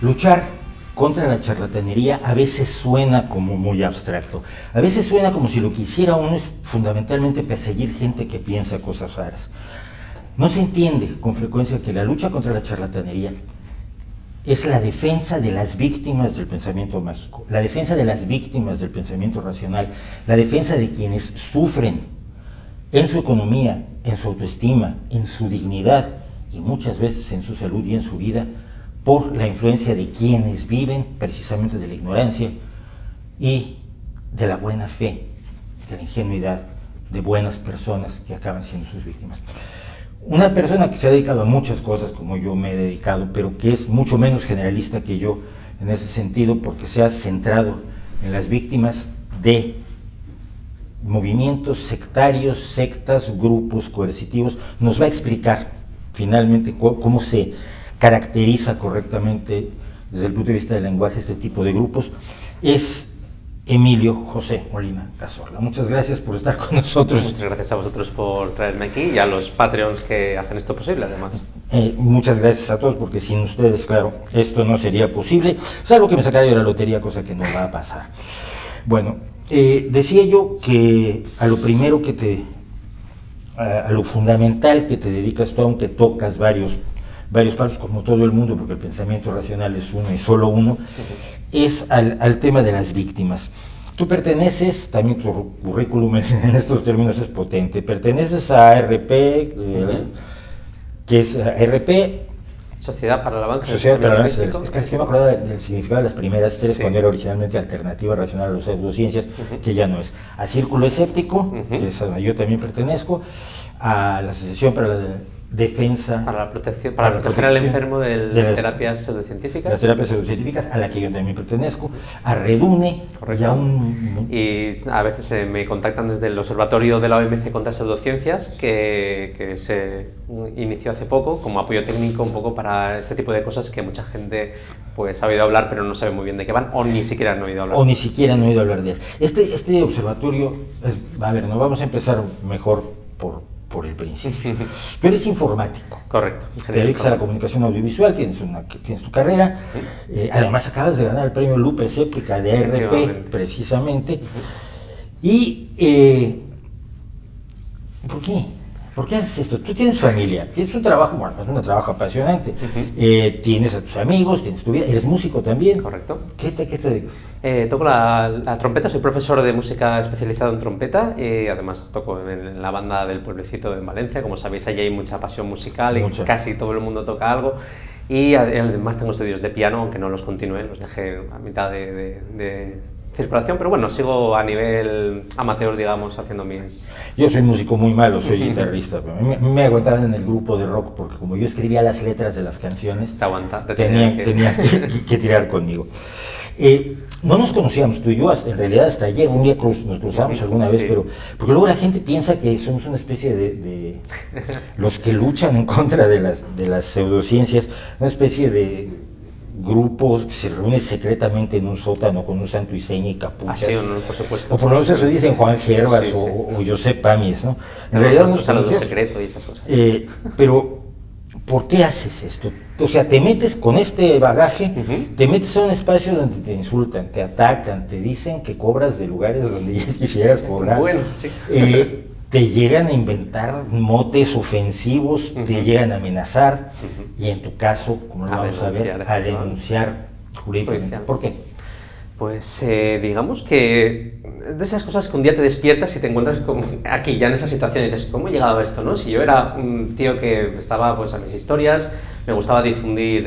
luchar contra la charlatanería a veces suena como muy abstracto, a veces suena como si lo que hiciera uno es fundamentalmente perseguir gente que piensa cosas raras. No se entiende con frecuencia que la lucha contra la charlatanería es la defensa de las víctimas del pensamiento mágico, la defensa de las víctimas del pensamiento racional, la defensa de quienes sufren en su economía, en su autoestima, en su dignidad y muchas veces en su salud y en su vida, por la influencia de quienes viven precisamente de la ignorancia y de la buena fe, de la ingenuidad de buenas personas que acaban siendo sus víctimas. Una persona que se ha dedicado a muchas cosas como yo me he dedicado, pero que es mucho menos generalista que yo en ese sentido, porque se ha centrado en las víctimas de movimientos sectarios, sectas, grupos coercitivos, nos va a explicar finalmente cómo se caracteriza correctamente desde el punto de vista del lenguaje este tipo de grupos. Es Emilio José Molina Cazorla. Muchas gracias por estar con nosotros. Muchas gracias a vosotros por traerme aquí y a los Patreons que hacen esto posible, además. Muchas gracias a todos, porque sin ustedes, claro, esto no sería posible, salvo que me sacara de la lotería, cosa que no va a pasar. Bueno, decía yo que a lo primero que a lo fundamental que te dedicas tú, aunque tocas varios palos, como todo el mundo, porque el pensamiento racional es uno y solo uno, es al tema de las víctimas. Tú perteneces, también tu currículum en estos términos es potente, perteneces a ARP, que es ARP, Sociedad para el Avance. Sociedad para el Avance. Es que yo me acordaba del significado de las primeras tres, sí, cuando era originalmente Alternativa Racional a las Pseudociencias, que ya no es. A Círculo Escéptico, que es a la yo también pertenezco, a la Asociación para la Defensa... Para la protección al enfermo de las terapias pseudocientíficas. Las terapias pseudocientíficas, a la que yo también pertenezco, a Redune, y a veces me contactan desde el Observatorio de la OMC contra Pseudociencias, que se inició hace poco como apoyo técnico un poco para este tipo de cosas que mucha gente pues ha oído hablar pero no sabe muy bien de qué van, o ni siquiera han oído hablar. O ni siquiera han oído hablar de él. Este observatorio, a ver, no vamos a empezar mejor por el principio. Tú eres informático. Correcto. Te dedicas a la comunicación audiovisual, tienes tu carrera, además acabas de ganar el premio Lupa Escéptica de ARP, precisamente. Y, ¿por qué? ¿Por qué haces esto? Tú tienes familia, tienes un trabajo, bueno, es un trabajo apasionante, tienes a tus amigos, tienes tu vida, eres músico también. Correcto. ¿Qué te dedicas? Toco la trompeta, soy profesor de música especializado en trompeta, además toco en la banda del pueblecito en Valencia, como sabéis allí hay mucha pasión musical y casi todo el mundo toca algo, y además tengo estudios de piano, aunque no los continué, los dejé a mitad de circulación, pero bueno, sigo a nivel amateur, digamos, haciendo mis... Yo soy músico muy malo, soy guitarrista, pero me aguantaban en el grupo de rock, porque como yo escribía las letras de las canciones, tenía que tirar conmigo. No nos conocíamos tú y yo, en realidad hasta ayer, un día nos cruzamos alguna vez, pero porque luego la gente piensa que somos una especie de los que luchan en contra de las pseudociencias, una especie de grupos que se reúnen secretamente en un sótano con un santo y seña y capuchas. Así, no, por supuesto. O por lo menos eso dicen Juan Gervas o Josep Pamies, ¿no? En realidad no es secreto y esas cosas. Pero, ¿por qué haces esto? O sea, te metes con este bagaje, te metes a un espacio donde te insultan, te atacan, te dicen que cobras de lugares donde ya quisieras cobrar. Bueno, sí. Te llegan a inventar motes ofensivos, te llegan a amenazar y en tu caso, como lo vamos a ver, a denunciar jurídicamente. ¿Por qué? Pues digamos que de esas cosas que un día te despiertas y te encuentras aquí ya en esa situación y dices, ¿cómo he llegado a esto? ¿No? Si yo era un tío que estaba pues a mis historias, me gustaba difundir,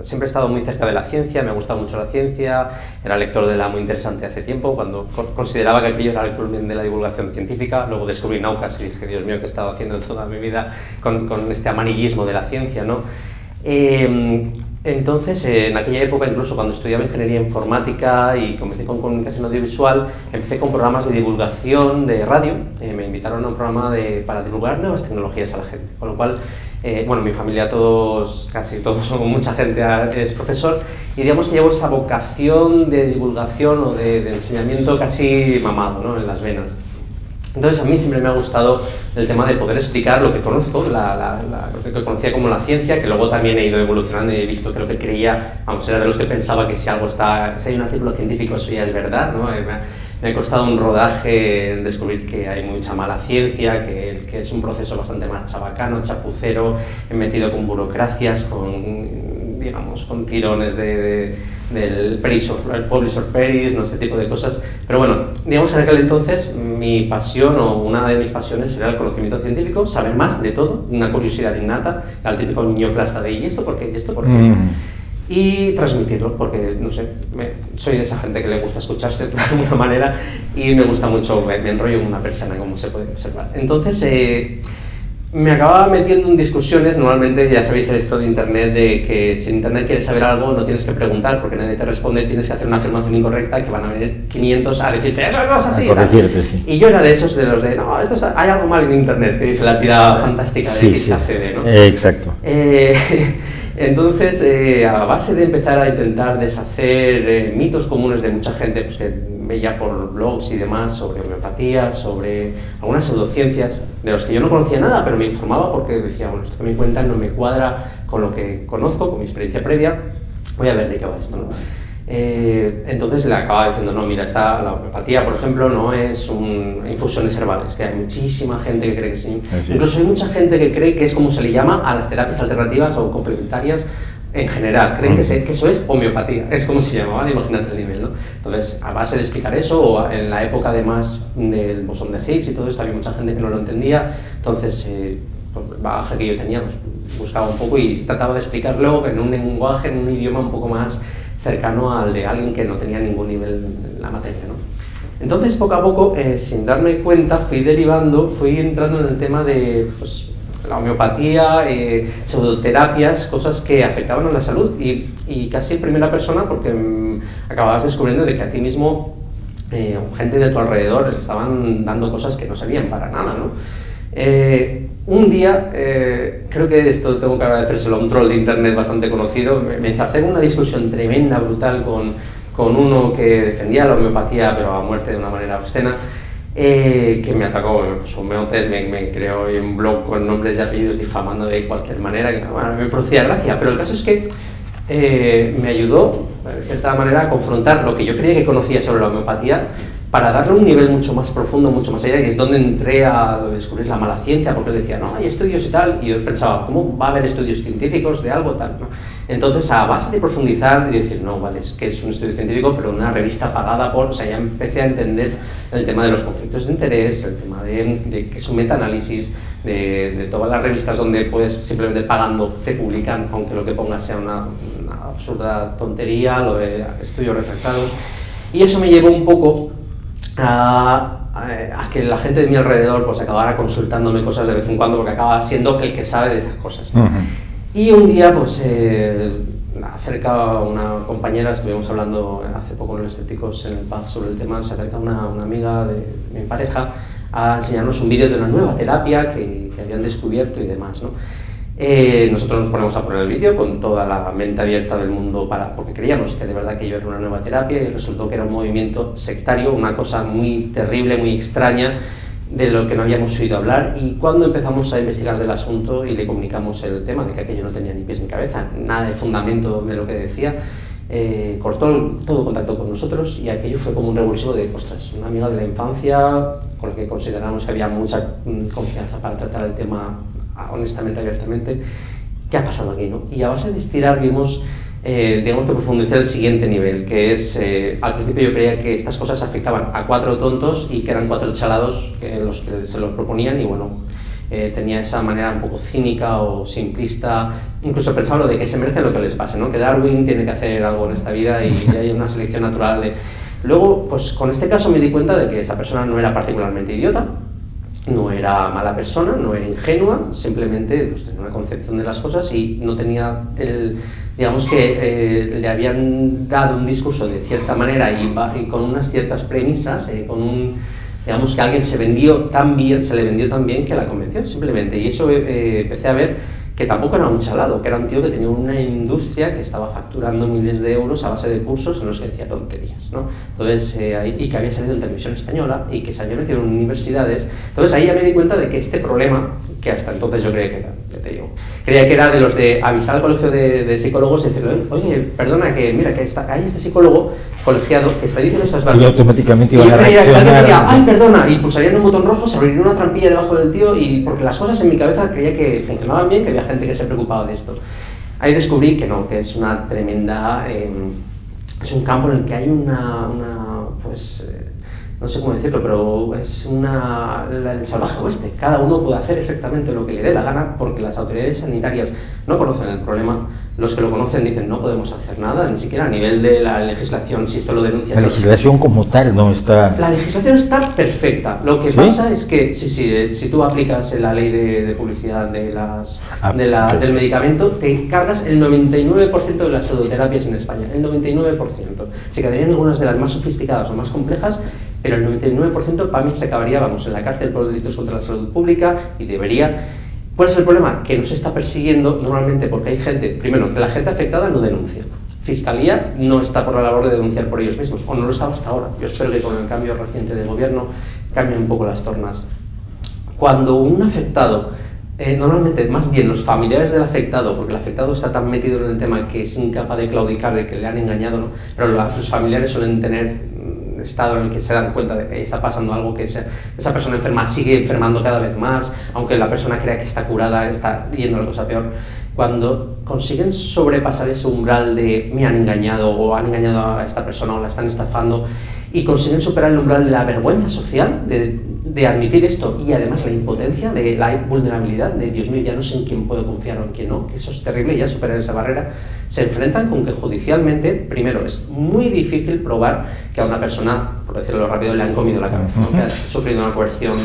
siempre he estado muy cerca de la ciencia, me ha gustado mucho la ciencia, era lector de la Muy Interesante hace tiempo, cuando consideraba que aquello era el culmen de la divulgación científica, luego descubrí Naucas y dije, Dios mío, ¿qué he estado haciendo toda mi vida con este amarillismo de la ciencia, ¿no? Entonces, en aquella época, incluso cuando estudiaba ingeniería informática y comencé con comunicación audiovisual, empecé con programas de divulgación de radio. Me invitaron a un programa para divulgar nuevas tecnologías a la gente, con lo cual, mi familia casi todos, mucha gente es profesor, y digamos que llevo esa vocación de divulgación o de enseñamiento casi mamado, ¿no?, en las venas. Entonces a mí siempre me ha gustado el tema de poder explicar lo que conozco, lo que conocía como la ciencia, que luego también he ido evolucionando y he visto que lo que creía, vamos, era de los que pensaba que si hay un artículo científico eso ya es verdad, ¿no? Me ha costado un rodaje en descubrir que hay mucha mala ciencia, que es un proceso bastante más chabacano, chapucero, metido con burocracias, con tirones del publisher Paris, ¿no? Este tipo de cosas. Pero bueno, digamos en aquel entonces mi pasión o una de mis pasiones era el conocimiento científico, saber más de todo, una curiosidad innata, al típico niño plasta de ¿y esto por qué? ¿Y esto por qué? Y transmitirlo, porque, no sé, soy de esa gente que le gusta escucharse de alguna manera y me gusta mucho, me enrollo en una persona, como se puede observar. Entonces, me acababa metiendo en discusiones, normalmente ya sabéis esto de internet, de que si en internet quieres saber algo no tienes que preguntar porque nadie te responde, tienes que hacer una afirmación incorrecta que van a venir 500 a decirte eso no es así. Sí. Y yo era de esos, no, hay algo mal en internet, te dice la tirada fantástica de XKCD, ¿no? Exacto. Entonces, a base de empezar a intentar deshacer mitos comunes de mucha gente, pues que veía por blogs y demás sobre homeopatía, sobre algunas pseudociencias, de los que yo no conocía nada, pero me informaba porque decía, bueno, esto que me cuentan no me cuadra con lo que conozco, con mi experiencia previa, voy a ver de qué va esto, ¿no? Entonces le acababa diciendo, no, mira, la homeopatía, por ejemplo, no es infusiones herbales, que hay muchísima gente que cree que sí. Incluso hay mucha gente que cree que es como se le llama a las terapias alternativas o complementarias en general, creen que eso es homeopatía, es como se llama, ¿vale? Imagínate el nivel, ¿no? Entonces, a base de explicar eso, o en la época además del bosón de Higgs y todo esto, había mucha gente que no lo entendía, entonces, pues, el bagaje que yo tenía, pues, buscaba un poco y trataba de explicarlo en un lenguaje, en un idioma un poco más cercano al de alguien que no tenía ningún nivel en la materia, ¿no? Entonces, poco a poco, sin darme cuenta, fui entrando en el tema de, pues, la homeopatía, pseudoterapias, cosas que afectaban a la salud y casi en primera persona porque acababas descubriendo de que a ti mismo gente de tu alrededor estaban dando cosas que no sabían para nada, ¿no? Un día, creo que esto tengo que agradecérselo a un troll de internet bastante conocido, me enzarzé en una discusión tremenda, brutal, con uno que defendía la homeopatía pero a muerte de una manera obscena, que me atacó, me puso un meotes, me creó un blog con nombres y apellidos difamando de cualquier manera, que bueno, me producía gracia, pero el caso es que me ayudó, de cierta manera, a confrontar lo que yo creía que conocía sobre la homeopatía para darle un nivel mucho más profundo, mucho más allá, y es donde entré a descubrir la mala ciencia, porque él decía, no, hay estudios y tal, y yo pensaba, ¿cómo va a haber estudios científicos de algo tal? ¿No? Entonces, a base de profundizar y decir, no, vale, es que es un estudio científico, pero una revista pagada por, o sea, ya empecé a entender el tema de los conflictos de interés, el tema de que es un metaanálisis, de todas las revistas donde puedes simplemente pagando te publican, aunque lo que pongas sea una absurda tontería, lo de estudios retractados, y eso me llevó un poco a que la gente de mi alrededor pues acabara consultándome cosas de vez en cuando porque acaba siendo el que sabe de estas cosas, ¿no? Y un día pues acerca una compañera, estuvimos hablando hace poco en los estéticos en el pub sobre el tema, se acerca una amiga de mi pareja a enseñarnos un vídeo de una nueva terapia que habían descubierto y demás, ¿no? Nosotros nos ponemos a poner el vídeo con toda la mente abierta del mundo porque creíamos que de verdad que yo era una nueva terapia y resultó que era un movimiento sectario, una cosa muy terrible, muy extraña, de lo que no habíamos oído hablar, y cuando empezamos a investigar del asunto y le comunicamos el tema de que aquello no tenía ni pies ni cabeza, nada de fundamento de lo que decía, cortó todo contacto con nosotros y aquello fue como un revulsivo de, ostras, una amiga de la infancia con la que consideramos que había mucha confianza para tratar el tema honestamente, abiertamente, ¿qué ha pasado aquí, no? Y a base de estirar vimos, digamos que profundizar el siguiente nivel, que es, al principio yo creía que estas cosas afectaban a 4 tontos y que eran 4 chalados los que se los proponían y bueno, tenía esa manera un poco cínica o simplista, incluso pensaba lo de que se merece lo que les pase, ¿no? Que Darwin tiene que hacer algo en esta vida y hay una selección natural de... Luego, pues con este caso me di cuenta de que esa persona no era particularmente idiota, no era mala persona, no era ingenua, simplemente pues, tenía una concepción de las cosas y no tenía digamos que le habían dado un discurso de cierta manera y con unas ciertas premisas, digamos que alguien se le vendió tan bien que la convenció simplemente, y eso empecé a ver que tampoco era un chalado, que era un tío que tenía una industria que estaba facturando miles de euros a base de cursos en los que decía tonterías, ¿no? Entonces, y que había salido en televisión española y que se había metido en universidades. Entonces ahí ya me di cuenta de que este problema, que hasta entonces yo creía que era, ya te digo, creía que era de los de avisar al colegio de psicólogos y decirle, oye, perdona, que mira, que hay este psicólogo colegiado que está diciendo estas Y automáticamente iban a reaccionar. Ay, perdona, y pulsarían un botón rojo, se abriría una trampilla debajo del tío, y porque las cosas en mi cabeza creía que funcionaban bien, que había gente que se preocupaba de esto. Ahí descubrí que no, que es una tremenda... es un campo en el que hay no sé cómo decirlo, pero es el salvaje oeste. Cada uno puede hacer exactamente lo que le dé la gana porque las autoridades sanitarias no conocen el problema. Los que lo conocen dicen no podemos hacer nada, ni siquiera a nivel de la legislación, si esto lo denuncias. La legislación como tal no está... La legislación está perfecta. Lo que pasa es que si tú aplicas la ley de publicidad del medicamento, te cargas el 99% de las pseudoterapias en España. El 99%. Se quedarían algunas de las más sofisticadas o más complejas, pero el 99% para mí se acabaría, en la cárcel por delitos contra la salud pública, y debería. ¿Cuál es el problema? Que no se está persiguiendo normalmente porque hay gente, primero, que la gente afectada no denuncia. Fiscalía no está por la labor de denunciar por ellos mismos, o no lo estaba hasta ahora. Yo espero que con el cambio reciente de gobierno cambien un poco las tornas. Cuando un afectado, normalmente más bien los familiares del afectado, porque el afectado está tan metido en el tema que es incapaz de claudicar de que le han engañado, ¿no? Pero los familiares suelen tener estado en el que se dan cuenta de que está pasando algo, que esa persona enferma sigue enfermando cada vez más, aunque la persona crea que está curada, está yendo a la cosa peor. Cuando consiguen sobrepasar ese umbral de me han engañado o han engañado a esta persona o la están estafando, y consiguen superar el umbral de la vergüenza social, de admitir esto, y además la impotencia, de la vulnerabilidad, de Dios mío, ya no sé en quién puedo confiar o en quién no, que eso es terrible, ya superar esa barrera, se enfrentan con que judicialmente, primero, es muy difícil probar que a una persona, por decirlo rápido, le han comido la cabeza, ¿no? Que ha sufrido una coerción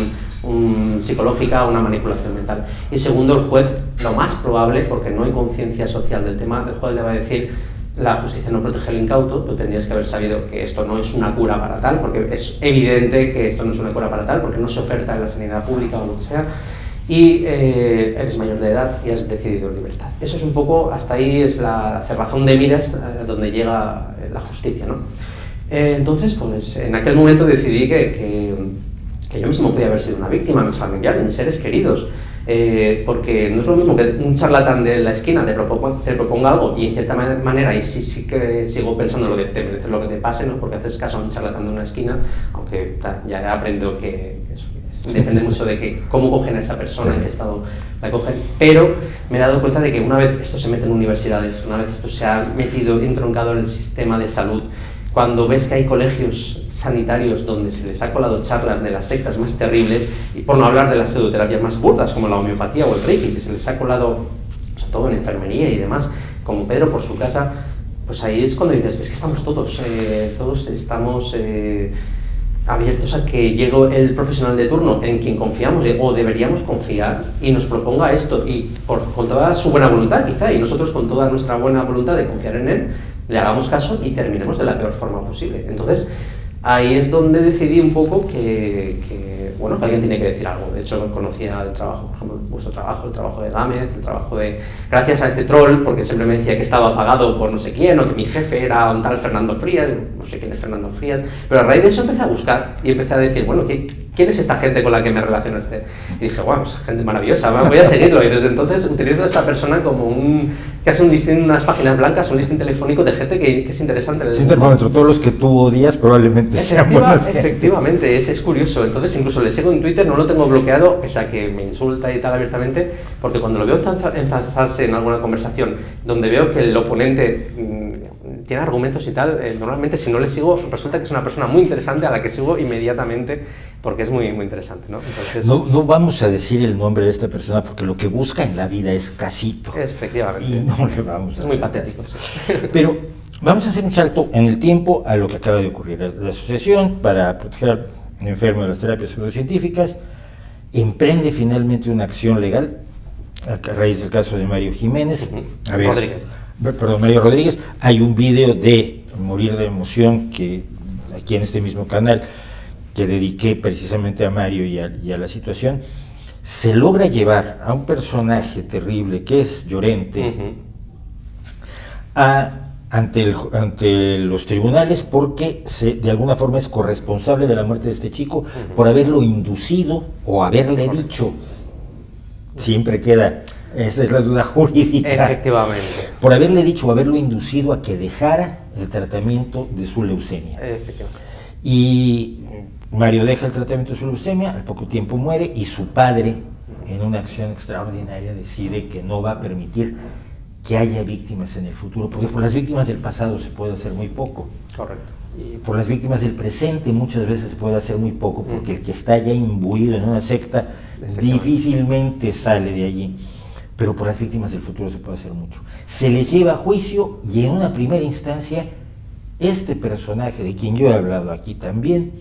psicológica o una manipulación mental. Y segundo, el juez, lo más probable, porque no hay conciencia social del tema, el juez le va a decir: la justicia no protege al incauto, tú tendrías que haber sabido que esto no es una cura para tal, porque es evidente que esto no es una cura para tal, porque no se oferta en la sanidad pública o lo que sea, y eres mayor de edad y has decidido en libertad. Eso es un poco, hasta ahí es la cerrazón de miras donde llega la justicia, ¿no? Entonces, pues en aquel momento decidí que yo mismo podía haber sido una víctima, mis familiares, mis seres queridos. Porque no es lo mismo que un charlatán de la esquina te proponga algo y en cierta manera, y sí que sigo pensando lo de te mereces lo que te pase, ¿no? Porque haces caso a un charlatán de una esquina, aunque ya he aprendido que eso depende mucho de cómo cogen a esa persona, en qué estado la cogen, pero me he dado cuenta de que una vez esto se mete en universidades, una vez esto se ha entroncado en el sistema de salud, cuando ves que hay colegios sanitarios donde se les ha colado charlas de las sectas más terribles, y por no hablar de las pseudoterapias más burdas, como la homeopatía o el reiki, que se les ha colado, sobre todo en enfermería y demás, como Pedro por su casa, pues ahí es cuando dices, es que estamos todos estamos abiertos a que llegue el profesional de turno en quien confiamos o deberíamos confiar y nos proponga esto, y con toda su buena voluntad quizá, y nosotros con toda nuestra buena voluntad de confiar en él, le hagamos caso y terminemos de la peor forma posible. Entonces, ahí es donde decidí un poco que alguien tiene que decir algo. De hecho, conocía el trabajo, por ejemplo, vuestro trabajo, el trabajo de Gámez, el trabajo gracias a este troll, porque siempre me decía que estaba pagado por no sé quién, o que mi jefe era un tal Fernando Frías, no sé quién es Fernando Frías, pero a raíz de eso empecé a buscar y empecé a decir, bueno, ¿quién es esta gente con la que me relaciono Y dije, wow, pues gente maravillosa, voy a seguirlo. Y desde entonces utilizo a esta persona como casi un listín, unas páginas blancas, un listín telefónico de gente que es interesante. Sí, termómetro, todos los que tú odias probablemente sean buenas. Efectivamente, es curioso. Entonces incluso le sigo en Twitter, no lo tengo bloqueado, pese a que me insulta y tal abiertamente, porque cuando lo veo enzarzarse en alguna conversación, donde veo que el oponente tiene argumentos y tal, normalmente si no le sigo, resulta que es una persona muy interesante a la que sigo inmediatamente, porque es muy, muy interesante, ¿no? Entonces, no vamos a decir el nombre de esta persona porque lo que busca en la vida es casito. Efectivamente. Y no le vamos a es muy patético. Sí. Pero vamos a hacer un salto en el tiempo a lo que acaba de ocurrir. La Asociación para Proteger al Enfermo de las Terapias Pseudocientíficas emprende finalmente una acción legal a raíz del caso de Mario Jiménez. Mario Rodríguez. Hay un video de Morir de Emoción que aquí en este mismo canal que dediqué precisamente a Mario y a la situación. se logra llevar a un personaje terrible que es Llorente ante los tribunales porque de alguna forma es corresponsable de la muerte de este chico por haberlo inducido o haberle dicho, siempre queda, esa es la duda jurídica, efectivamente, por haberle dicho o haberlo inducido a que dejara el tratamiento de su leucemia. Efectivamente. Y Mario deja el tratamiento de su leucemia, al poco tiempo muere y su padre, en una acción extraordinaria, decide que no va a permitir que haya víctimas en el futuro, porque por las víctimas del pasado se puede hacer muy poco. Correcto. Por las víctimas del presente muchas veces se puede hacer muy poco, porque el que está ya imbuido en una secta difícilmente sale de allí. Pero por las víctimas del futuro se puede hacer mucho. Se les lleva a juicio y en una primera instancia este personaje de quien yo he hablado aquí también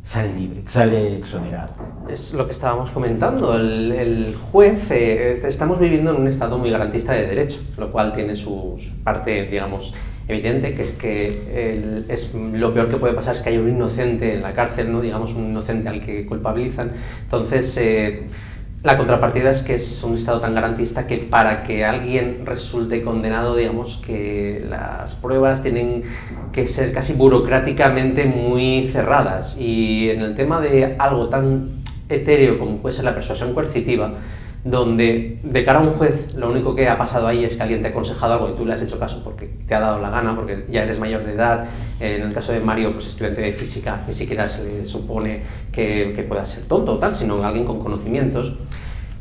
sale libre, sale exonerado. Es lo que estábamos comentando, el juez, estamos viviendo en un estado muy garantista de derecho, lo cual tiene su parte, digamos, evidente, que es que lo peor que puede pasar es que haya un inocente en la cárcel, ¿no? Digamos, un inocente al que culpabilizan. Entonces, la contrapartida es que es un estado tan garantista que para que alguien resulte condenado, digamos que las pruebas tienen que ser casi burocráticamente muy cerradas, y en el tema de algo tan etéreo como puede ser la persuasión coercitiva, donde de cara a un juez lo único que ha pasado ahí es que alguien te ha aconsejado algo y tú le has hecho caso porque te ha dado la gana, porque ya eres mayor de edad. En el caso de Mario, pues estudiante de física, ni siquiera se le supone que pueda ser tonto o tal, sino alguien con conocimientos.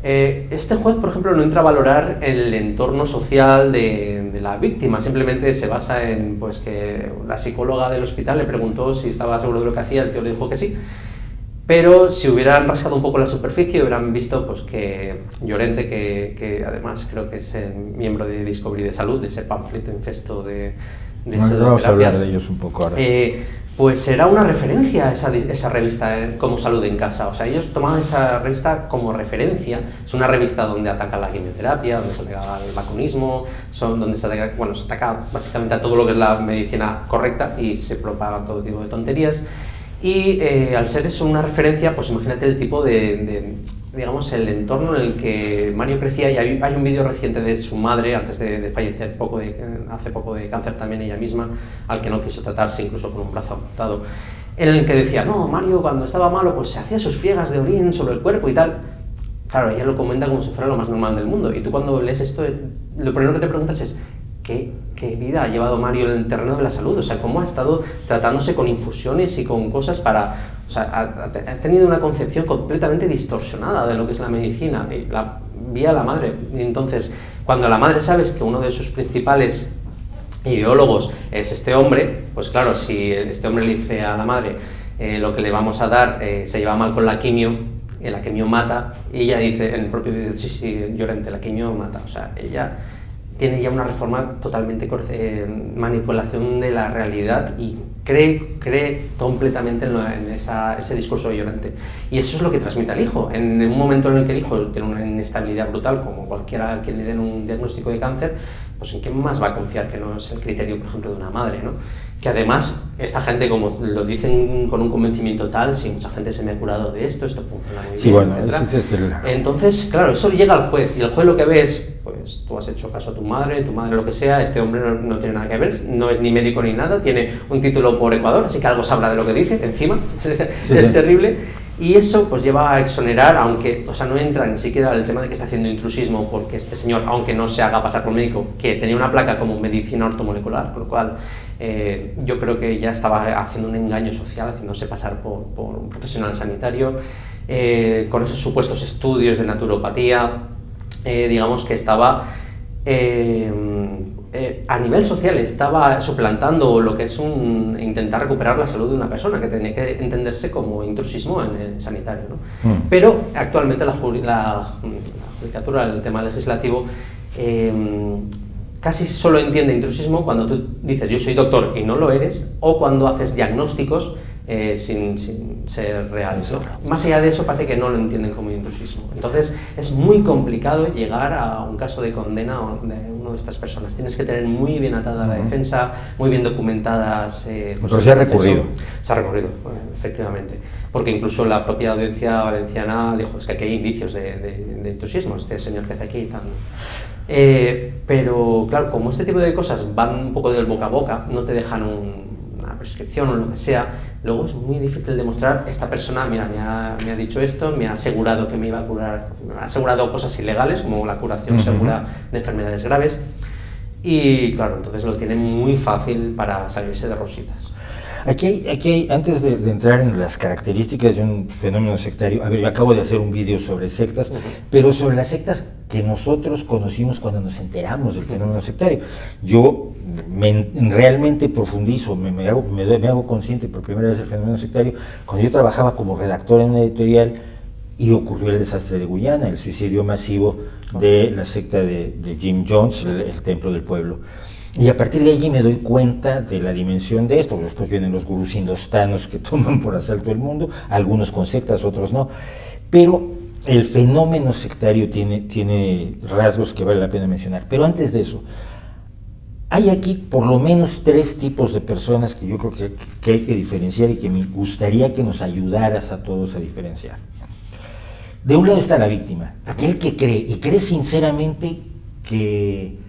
Este juez, por ejemplo, no entra a valorar el entorno social de la víctima, simplemente se basa en pues, que la psicóloga del hospital le preguntó si estaba seguro de lo que hacía, el tío le dijo que sí. Pero si hubieran rascado un poco la superficie, hubieran visto pues, que Llorente, que además creo que es el miembro de Discovery de Salud, de ese panfleto infesto de vamos a hablar de ellos un poco ahora. Pues era una referencia esa revista, como Salud en Casa. O sea, ellos tomaban esa revista como referencia. Es una revista donde ataca la quimioterapia, donde se ataca el vacunismo, donde se ataca básicamente a todo lo que es la medicina correcta y se propaga todo tipo de tonterías. Y al ser eso una referencia, pues imagínate el tipo digamos, el entorno en el que Mario crecía. Y hay un vídeo reciente de su madre, antes de fallecer, hace poco de cáncer también ella misma, al que no quiso tratarse incluso con un brazo amputado, en el que decía, no, Mario cuando estaba malo pues se hacía sus friegas de orín sobre el cuerpo y tal. Claro, ella lo comenta como si fuera lo más normal del mundo, y tú cuando lees esto, lo primero que te preguntas es, ¿qué vida ha llevado Mario en el terreno de la salud? O sea, ¿cómo ha estado tratándose con infusiones y con cosas para...? O sea, ha tenido una concepción completamente distorsionada de lo que es la medicina, y vía la madre. Y entonces, cuando la madre sabes que uno de sus principales ideólogos es este hombre, pues claro, si este hombre le dice a la madre lo que le vamos a dar se lleva mal con la quimio mata, y ella dice, en el propio vídeo, sí, Llorente, la quimio mata. O sea, ella tiene ya una reforma totalmente manipulación de la realidad y cree completamente en ese discurso de Llorente. Y eso es lo que transmite al hijo. En un momento en el que el hijo tiene una inestabilidad brutal, como cualquiera a quien le den un diagnóstico de cáncer, pues ¿en quién más va a confiar que no es el criterio, por ejemplo, de una madre, ¿no? Que además, esta gente, como lo dicen con un convencimiento tal, si mucha gente se me ha curado de esto funciona muy bien, sí, bueno, etc. Entonces, claro, eso llega al juez, y el juez lo que ve es, pues tú has hecho caso a tu madre lo que sea, este hombre no tiene nada que ver, no es ni médico ni nada, tiene un título por Ecuador, así que algo sabrá de lo que dice, encima, es terrible. Y eso pues lleva a exonerar, aunque, o sea, no entra ni siquiera el tema de que está haciendo intrusismo, porque este señor, aunque no se haga pasar por médico, que tenía una placa como medicina ortomolecular, con lo cual yo creo que ya estaba haciendo un engaño social, haciéndose pasar por un profesional sanitario, con esos supuestos estudios de naturopatía, digamos que estaba... a nivel social estaba suplantando lo que es intentar recuperar la salud de una persona, que tenía que entenderse como intrusismo en el sanitario, ¿no? Pero actualmente la judicatura, el tema legislativo, casi solo entiende intrusismo cuando tú dices yo soy doctor y no lo eres, o cuando haces diagnósticos sin ser reales, ¿no? Más allá de eso parece que no lo entienden como intrusismo. Entonces es muy complicado llegar a un caso de condena de una de estas personas. Tienes que tener muy bien atada la defensa, muy bien documentadas. Pero se ha recurrido. Se ha recurrido, efectivamente. Porque incluso la propia audiencia valenciana dijo, es que aquí hay indicios de intrusismo, este señor que hace aquí y tal. Pero claro, como este tipo de cosas van un poco del boca a boca, no te dejan una prescripción o lo que sea, luego es muy difícil demostrar, esta persona, mira, me ha dicho esto, me ha asegurado que me iba a curar, me ha asegurado cosas ilegales, como la curación segura de enfermedades graves, y claro, entonces lo tienen muy fácil para salirse de rositas. Aquí hay, antes de entrar en las características de un fenómeno sectario, a ver, yo acabo de hacer un vídeo sobre sectas, pero sobre las sectas que nosotros conocimos cuando nos enteramos del fenómeno sectario. Yo realmente profundizo, me hago consciente por primera vez del fenómeno sectario cuando yo trabajaba como redactor en una editorial y ocurrió el desastre de Guyana, el suicidio masivo de la secta de Jim Jones, el Templo del Pueblo. Y a partir de allí me doy cuenta de la dimensión de esto. Después vienen los gurús indostanos que toman por asalto el mundo, algunos con sectas, otros no. Pero el fenómeno sectario tiene rasgos que vale la pena mencionar. Pero antes de eso, hay aquí por lo menos 3 tipos de personas que yo creo que hay que diferenciar y que me gustaría que nos ayudaras a todos a diferenciar. De un lado está la víctima, aquel que cree, y cree sinceramente que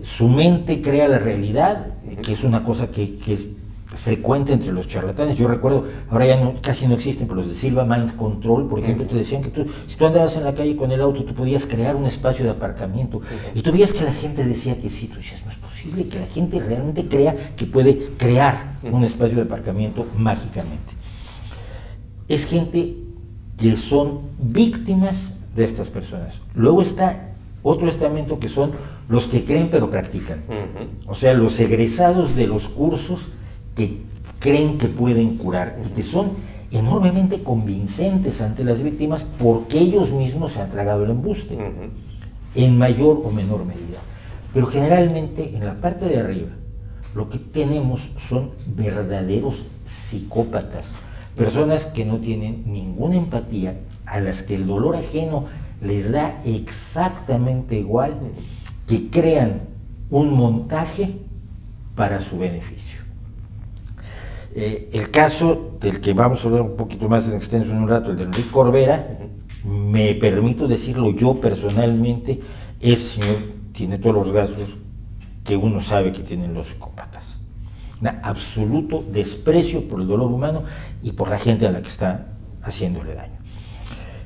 su mente crea la realidad, que es una cosa que es frecuente entre los charlatanes. Yo recuerdo, ahora ya casi no existen, pero los de Silva Mind Control, por ejemplo, te decían que si tú andabas en la calle con el auto, tú podías crear un espacio de aparcamiento, y tú veías que la gente decía que sí, tú decías, no es posible que la gente realmente crea que puede crear un espacio de aparcamiento mágicamente. Es gente que son víctimas de estas personas. Luego está otro estamento que son los que creen pero practican. O sea, los egresados de los cursos que creen que pueden curar y que son enormemente convincentes ante las víctimas porque ellos mismos se han tragado el embuste, en mayor o menor medida. Pero generalmente en la parte de arriba lo que tenemos son verdaderos psicópatas, personas que no tienen ninguna empatía, a las que el dolor ajeno les da exactamente igual, que crean un montaje para su beneficio. El caso del que vamos a hablar un poquito más en extenso en un rato, el de Enrique Corbera, me permito decirlo yo personalmente, ese señor tiene todos los rasgos que uno sabe que tienen los psicópatas. Un absoluto desprecio por el dolor humano y por la gente a la que está haciéndole daño.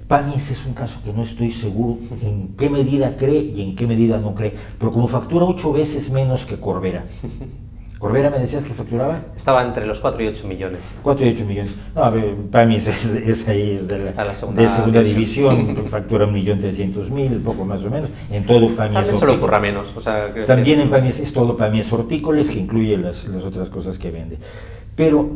Para mí ese es un caso que no estoy seguro en qué medida cree y en qué medida no cree, pero como factura 8 veces menos que Corbera. ¿Corbera me decías que facturaba? Estaba entre los 4 y 8 millones. 4 y 8 millones. No, a ver, para mí es ahí, es de la segunda división, factura 1.300.000, poco más o menos. En todo para mí también es se le ocurra menos. O sea, también en para mí es todo para mí es hortícoles, que incluye las otras cosas que vende. Pero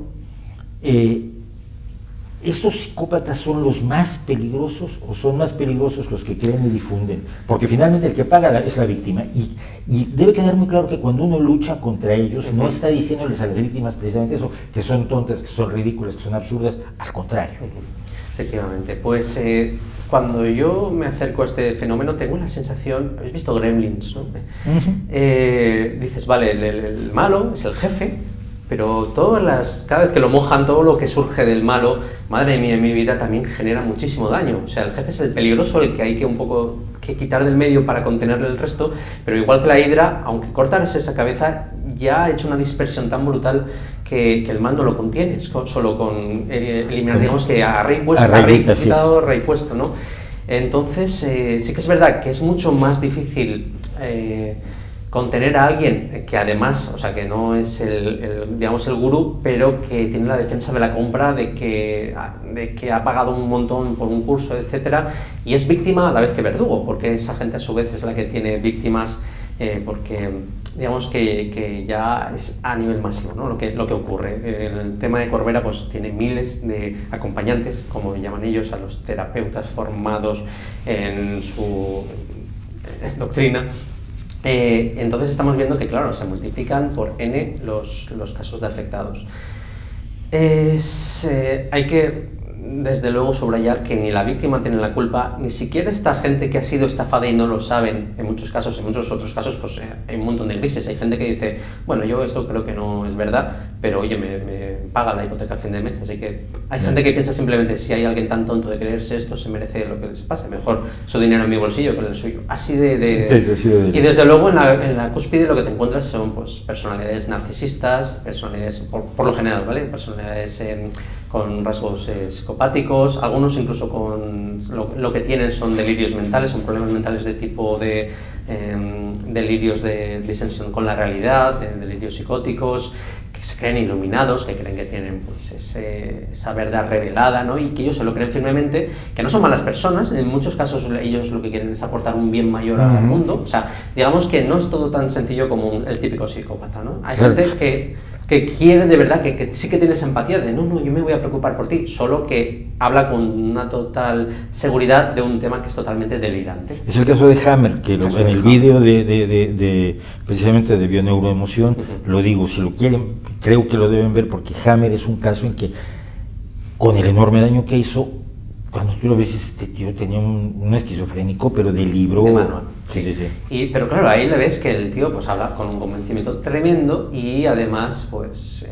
¿estos psicópatas son los más peligrosos o son más peligrosos los que creen y difunden? Porque finalmente el que paga es la víctima y debe quedar muy claro que cuando uno lucha contra ellos no está diciéndoles a las víctimas precisamente eso, que son tontas, que son ridículas, que son absurdas, al contrario. Efectivamente, pues cuando yo me acerco a este fenómeno tengo la sensación, ¿habéis visto Gremlins? ¿No? Dices, vale, el malo es el jefe, pero cada vez que lo mojan, todo lo que surge del malo, madre mía, en mi vida también genera muchísimo daño. O sea, el jefe es el peligroso, el que hay que un poco quitar del medio para contenerle el resto, pero igual que la hidra, aunque cortas esa cabeza, ya ha hecho una dispersión tan brutal que el mal no lo contiene, solo con eliminar, digamos que a rey quitado, rey puesto, ¿no? Entonces, sí que es verdad que es mucho más difícil contener a alguien que además, o sea, que no es digamos el gurú, pero que tiene la defensa de la compra de que ha pagado un montón por un curso, etcétera, y es víctima a la vez que verdugo, porque esa gente a su vez es la que tiene víctimas, porque digamos que ya es a nivel masivo, ¿no? lo que ocurre. El tema de Corbera pues tiene miles de acompañantes, como llaman ellos, a los terapeutas formados en su doctrina. Entonces estamos viendo que, claro, se multiplican por N los casos de afectados. Hay que, desde luego, subrayar que ni la víctima tiene la culpa, ni siquiera esta gente que ha sido estafada y no lo saben. En muchos casos, en muchos otros casos, pues hay un montón de grises. Hay gente que dice, bueno, yo esto creo que no es verdad, pero oye, me paga la hipoteca a fin de mes. Así que hay gente que piensa simplemente, si hay alguien tan tonto de creerse esto, se merece lo que les pase. Mejor su dinero en mi bolsillo que el suyo. Así de... Y desde luego en la cúspide lo que te encuentras son pues personalidades narcisistas, personalidades, por lo general, ¿vale? Personalidades con rasgos psicopáticos, algunos incluso con lo que tienen son delirios mentales, son problemas mentales de tipo de delirios de disensión con la realidad, delirios psicóticos, que se creen iluminados, que creen que tienen pues, esa verdad revelada, ¿no? Y que ellos se lo creen firmemente, que no son malas personas, en muchos casos ellos lo que quieren es aportar un bien mayor al mundo, o sea, digamos que no es todo tan sencillo como el típico psicópata, ¿no? Hay gente que quiere de verdad, que sí que tienes empatía de no, yo me voy a preocupar por ti, solo que habla con una total seguridad de un tema que es totalmente delirante. Es el caso de Hammer, que en el vídeo precisamente de Bioneuroemoción, lo digo, si lo quieren, creo que lo deben ver, porque Hammer es un caso en que, con el enorme daño que hizo, cuando tú lo ves, este tío tenía un esquizofrénico, pero de libro. De manual. Sí. Pero claro, ahí le ves que el tío pues habla con un convencimiento tremendo y además, pues,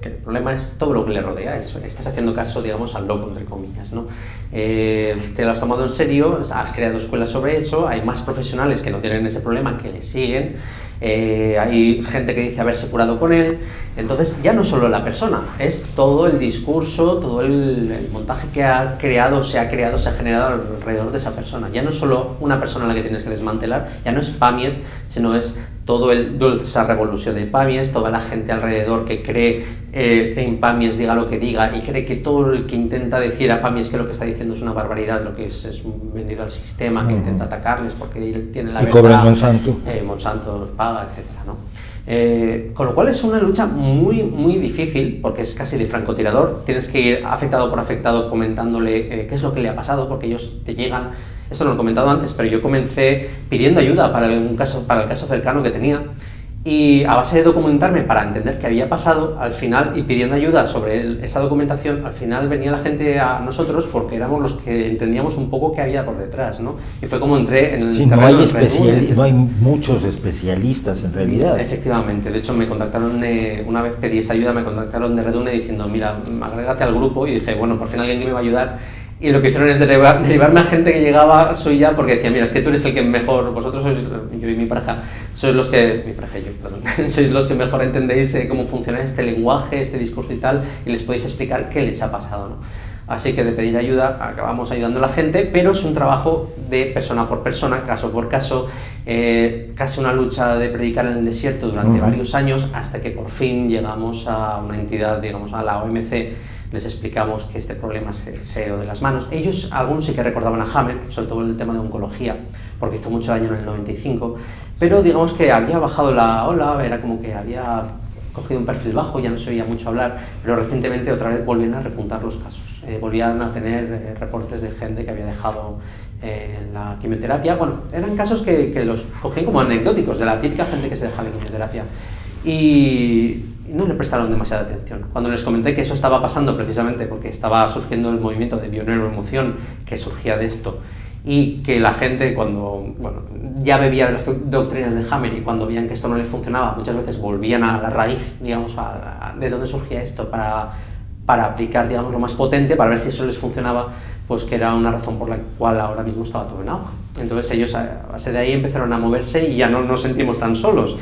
que el problema es todo lo que le rodea. Estás haciendo caso, digamos, al loco, entre comillas, ¿no? Te lo has tomado en serio, has creado escuelas sobre eso, hay más profesionales que no tienen ese problema, que le siguen. Hay gente que dice haberse curado con él, entonces ya no solo la persona, es todo el discurso, todo el montaje que se ha generado alrededor de esa persona. Ya no es solo una persona a la que tienes que desmantelar, ya no es Pamies, sino es toda esa revolución de Pamies, toda la gente alrededor que cree en Pamies, diga lo que diga, y cree que todo el que intenta decir a Pamies que lo que está diciendo es una barbaridad, lo que es un vendido al sistema, que intenta atacarles porque él tiene la verdad. Y cobra Monsanto. Monsanto los paga, etcétera, ¿no? Con lo cual es una lucha muy, muy difícil, porque es casi de francotirador. Tienes que ir afectado por afectado comentándole qué es lo que le ha pasado, porque ellos te llegan. Esto no lo he comentado antes, pero yo comencé pidiendo ayuda para el caso cercano que tenía, y a base de documentarme para entender qué había pasado, al final, y pidiendo ayuda sobre esa documentación, al final venía la gente a nosotros porque éramos los que entendíamos un poco qué había por detrás, ¿no? Y fue como entré en el terreno no hay muchos especialistas en realidad. Efectivamente, de hecho me contactaron, una vez pedí esa ayuda, me contactaron de Redune diciendo, mira, agrégate al grupo, y dije, bueno, por fin alguien que me va a ayudar. Y lo que hicieron es derivarme a gente que llegaba suya, porque decía, mira, es que tú eres el que mejor, vosotros sois, yo y mi pareja, sois los que mejor entendéis cómo funciona este lenguaje, este discurso y tal, y les podéis explicar qué les ha pasado, ¿no? Así que de pedir ayuda acabamos ayudando a la gente, pero es un trabajo de persona por persona, caso por caso, casi una lucha de predicar en el desierto durante varios años, hasta que por fin llegamos a una entidad, digamos, a la OMC. Les explicamos que este problema se ha ido de las manos. Ellos, algunos sí que recordaban a Hammer, sobre todo el tema de oncología, porque hizo mucho daño en el 95, pero digamos que había bajado la ola, era como que había cogido un perfil bajo, ya no se oía mucho hablar, pero recientemente otra vez volvían a repuntar los casos. Volvían a tener reportes de gente que había dejado la quimioterapia. Bueno, eran casos que los cogían como anecdóticos, de la típica gente que se deja la quimioterapia. Y no le prestaron demasiada atención. Cuando les comenté que eso estaba pasando precisamente porque estaba surgiendo el movimiento de bioneuroemoción que surgía de esto, y que la gente cuando ya bebía de las doctrinas de Hammer, y cuando veían que esto no les funcionaba, muchas veces volvían a la raíz, digamos, de dónde surgía esto para aplicar, digamos, lo más potente, para ver si eso les funcionaba, pues que era una razón por la cual ahora mismo estaba todo en auge. Entonces ellos a base de ahí empezaron a moverse y ya no nos sentimos tan solos.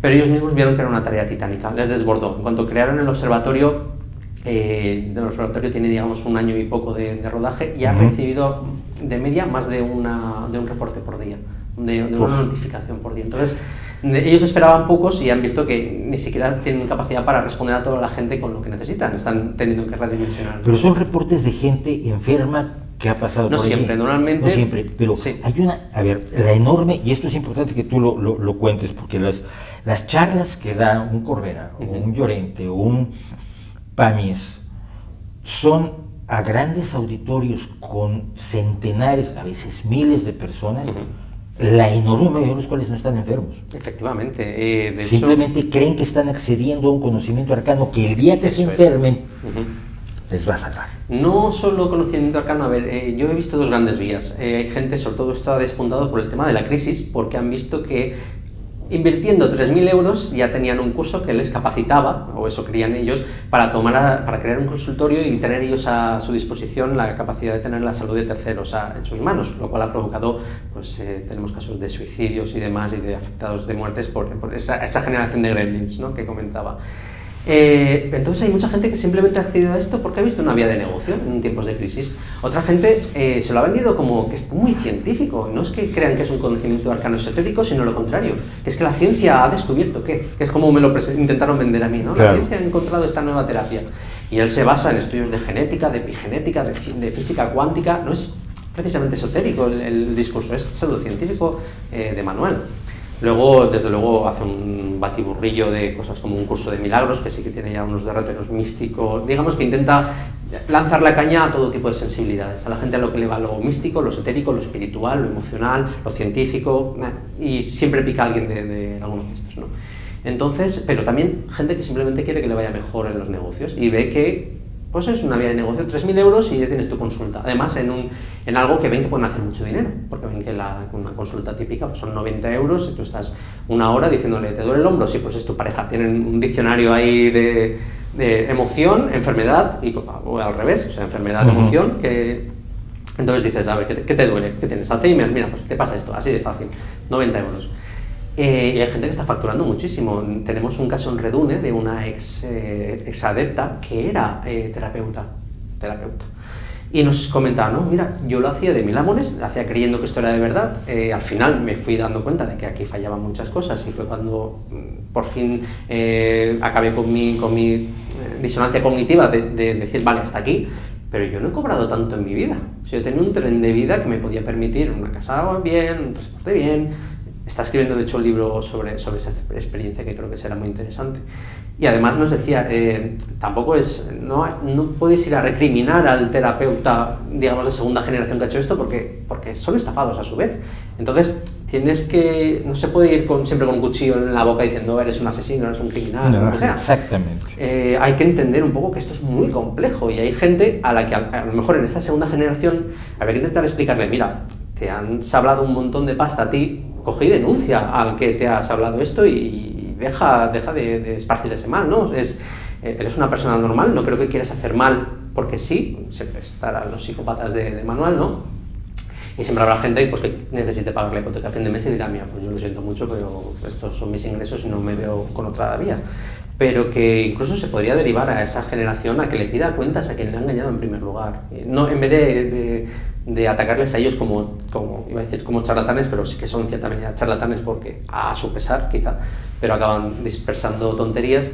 Pero ellos mismos vieron que era una tarea titánica, les desbordó. En cuanto crearon el observatorio, tiene, digamos, 1 año y poco de rodaje, y ha recibido de media más de un reporte por día, de una notificación por día. Entonces, ellos esperaban pocos y han visto que ni siquiera tienen capacidad para responder a toda la gente con lo que necesitan, están teniendo que redimensionar. Pero son reportes de gente enferma que ha pasado por siempre, allí. Normalmente. No siempre, pero sí. Hay la enorme, y esto es importante que tú lo cuentes, porque las charlas que da un Corbera, o un Llorente, o un Pamies, son a grandes auditorios con centenares, a veces miles de personas, la enorme mayoría de los cuales no están enfermos. Efectivamente. Simplemente creen que están accediendo a un conocimiento arcano, que el día que se enfermen les va a salvar. No solo conocimiento arcano, a ver, yo he visto dos grandes vías. Hay gente, sobre todo esto ha despuntado por el tema de la crisis, porque han visto que invirtiendo 3.000 euros ya tenían un curso que les capacitaba, o eso creían ellos, para crear un consultorio y tener ellos a su disposición la capacidad de tener la salud de terceros en sus manos, lo cual ha provocado, pues tenemos casos de suicidios y demás, y de afectados de muertes por esa generación de gremlins, ¿no?, que comentaba. Entonces hay mucha gente que simplemente ha accedido a esto porque ha visto una vía de negocio en tiempos de crisis. Otra gente se lo ha vendido como que es muy científico. No es que crean que es un conocimiento arcano esotérico, sino lo contrario, que es que la ciencia ha descubierto que es como me lo intentaron vender a mí, ¿no? Claro. La ciencia ha encontrado esta nueva terapia. Y él se basa en estudios de genética, de epigenética, de física cuántica. No es precisamente esotérico el discurso, es pseudocientífico de manual. Luego, desde luego, hace un batiburrillo de cosas como un curso de milagros, que sí que tiene ya unos derroteros místicos. Digamos que intenta lanzar la caña a todo tipo de sensibilidades. A la gente a lo que le va lo místico, lo esotérico, lo espiritual, lo emocional, lo científico, y siempre pica a alguien de algunos de estos, ¿no? Entonces, pero también gente que simplemente quiere que le vaya mejor en los negocios y ve que pues es una vía de negocio, 3.000 euros y ya tienes tu consulta. Además, en algo que ven que pueden hacer mucho dinero, porque ven que una consulta típica pues son 90 euros y tú estás una hora diciéndole, ¿te duele el hombro? Sí, pues es tu pareja. Tienen un diccionario ahí de emoción, enfermedad, o al revés, o sea, enfermedad, emoción, que entonces dices, a ver, ¿qué te duele? ¿Qué tienes? Alzheimer, mira, pues te pasa esto, así de fácil, 90 euros. Y hay gente que está facturando muchísimo. Tenemos un caso en Redune de una ex adepta que era terapeuta. Y nos comentaba, no, mira, yo lo hacía de mil amores, lo hacía creyendo que esto era de verdad. Al final me fui dando cuenta de que aquí fallaban muchas cosas y fue cuando por fin acabé con mi disonancia cognitiva de decir, vale, hasta aquí. Pero yo no he cobrado tanto en mi vida. O sea, yo tenía un tren de vida que me podía permitir una casa bien, un transporte bien. Está escribiendo, de hecho, un libro sobre esa experiencia que creo que será muy interesante. Y además nos decía, tampoco no puedes ir a recriminar al terapeuta, digamos, de segunda generación que ha hecho esto, porque son estafados a su vez. Entonces, no se puede ir siempre con un cuchillo en la boca diciendo, eres un asesino, eres un criminal, no, lo que sea. Exactamente. Hay que entender un poco que esto es muy complejo y hay gente a la que a lo mejor en esta segunda generación habría que intentar explicarle, mira, te han sablado un montón de pasta a ti, coge y denuncia al que te has hablado esto y deja de esparcir ese mal, ¿no? Eres una persona normal, no creo que quieras hacer mal porque sí, siempre estarán los psicópatas de manual, ¿no? Y siempre habrá gente pues, que necesite pagar la hipoteca a fin de mes y dirá, mira, pues yo lo siento mucho, pero estos son mis ingresos y no me veo con otra vía. Pero que incluso se podría derivar a esa generación a que le pida cuentas a quien le ha engañado en primer lugar. No, en vez de atacarles a ellos como iba a decir, como charlatanes, pero sí que son cierta medida charlatanes porque a su pesar quizá, pero acaban dispersando tonterías.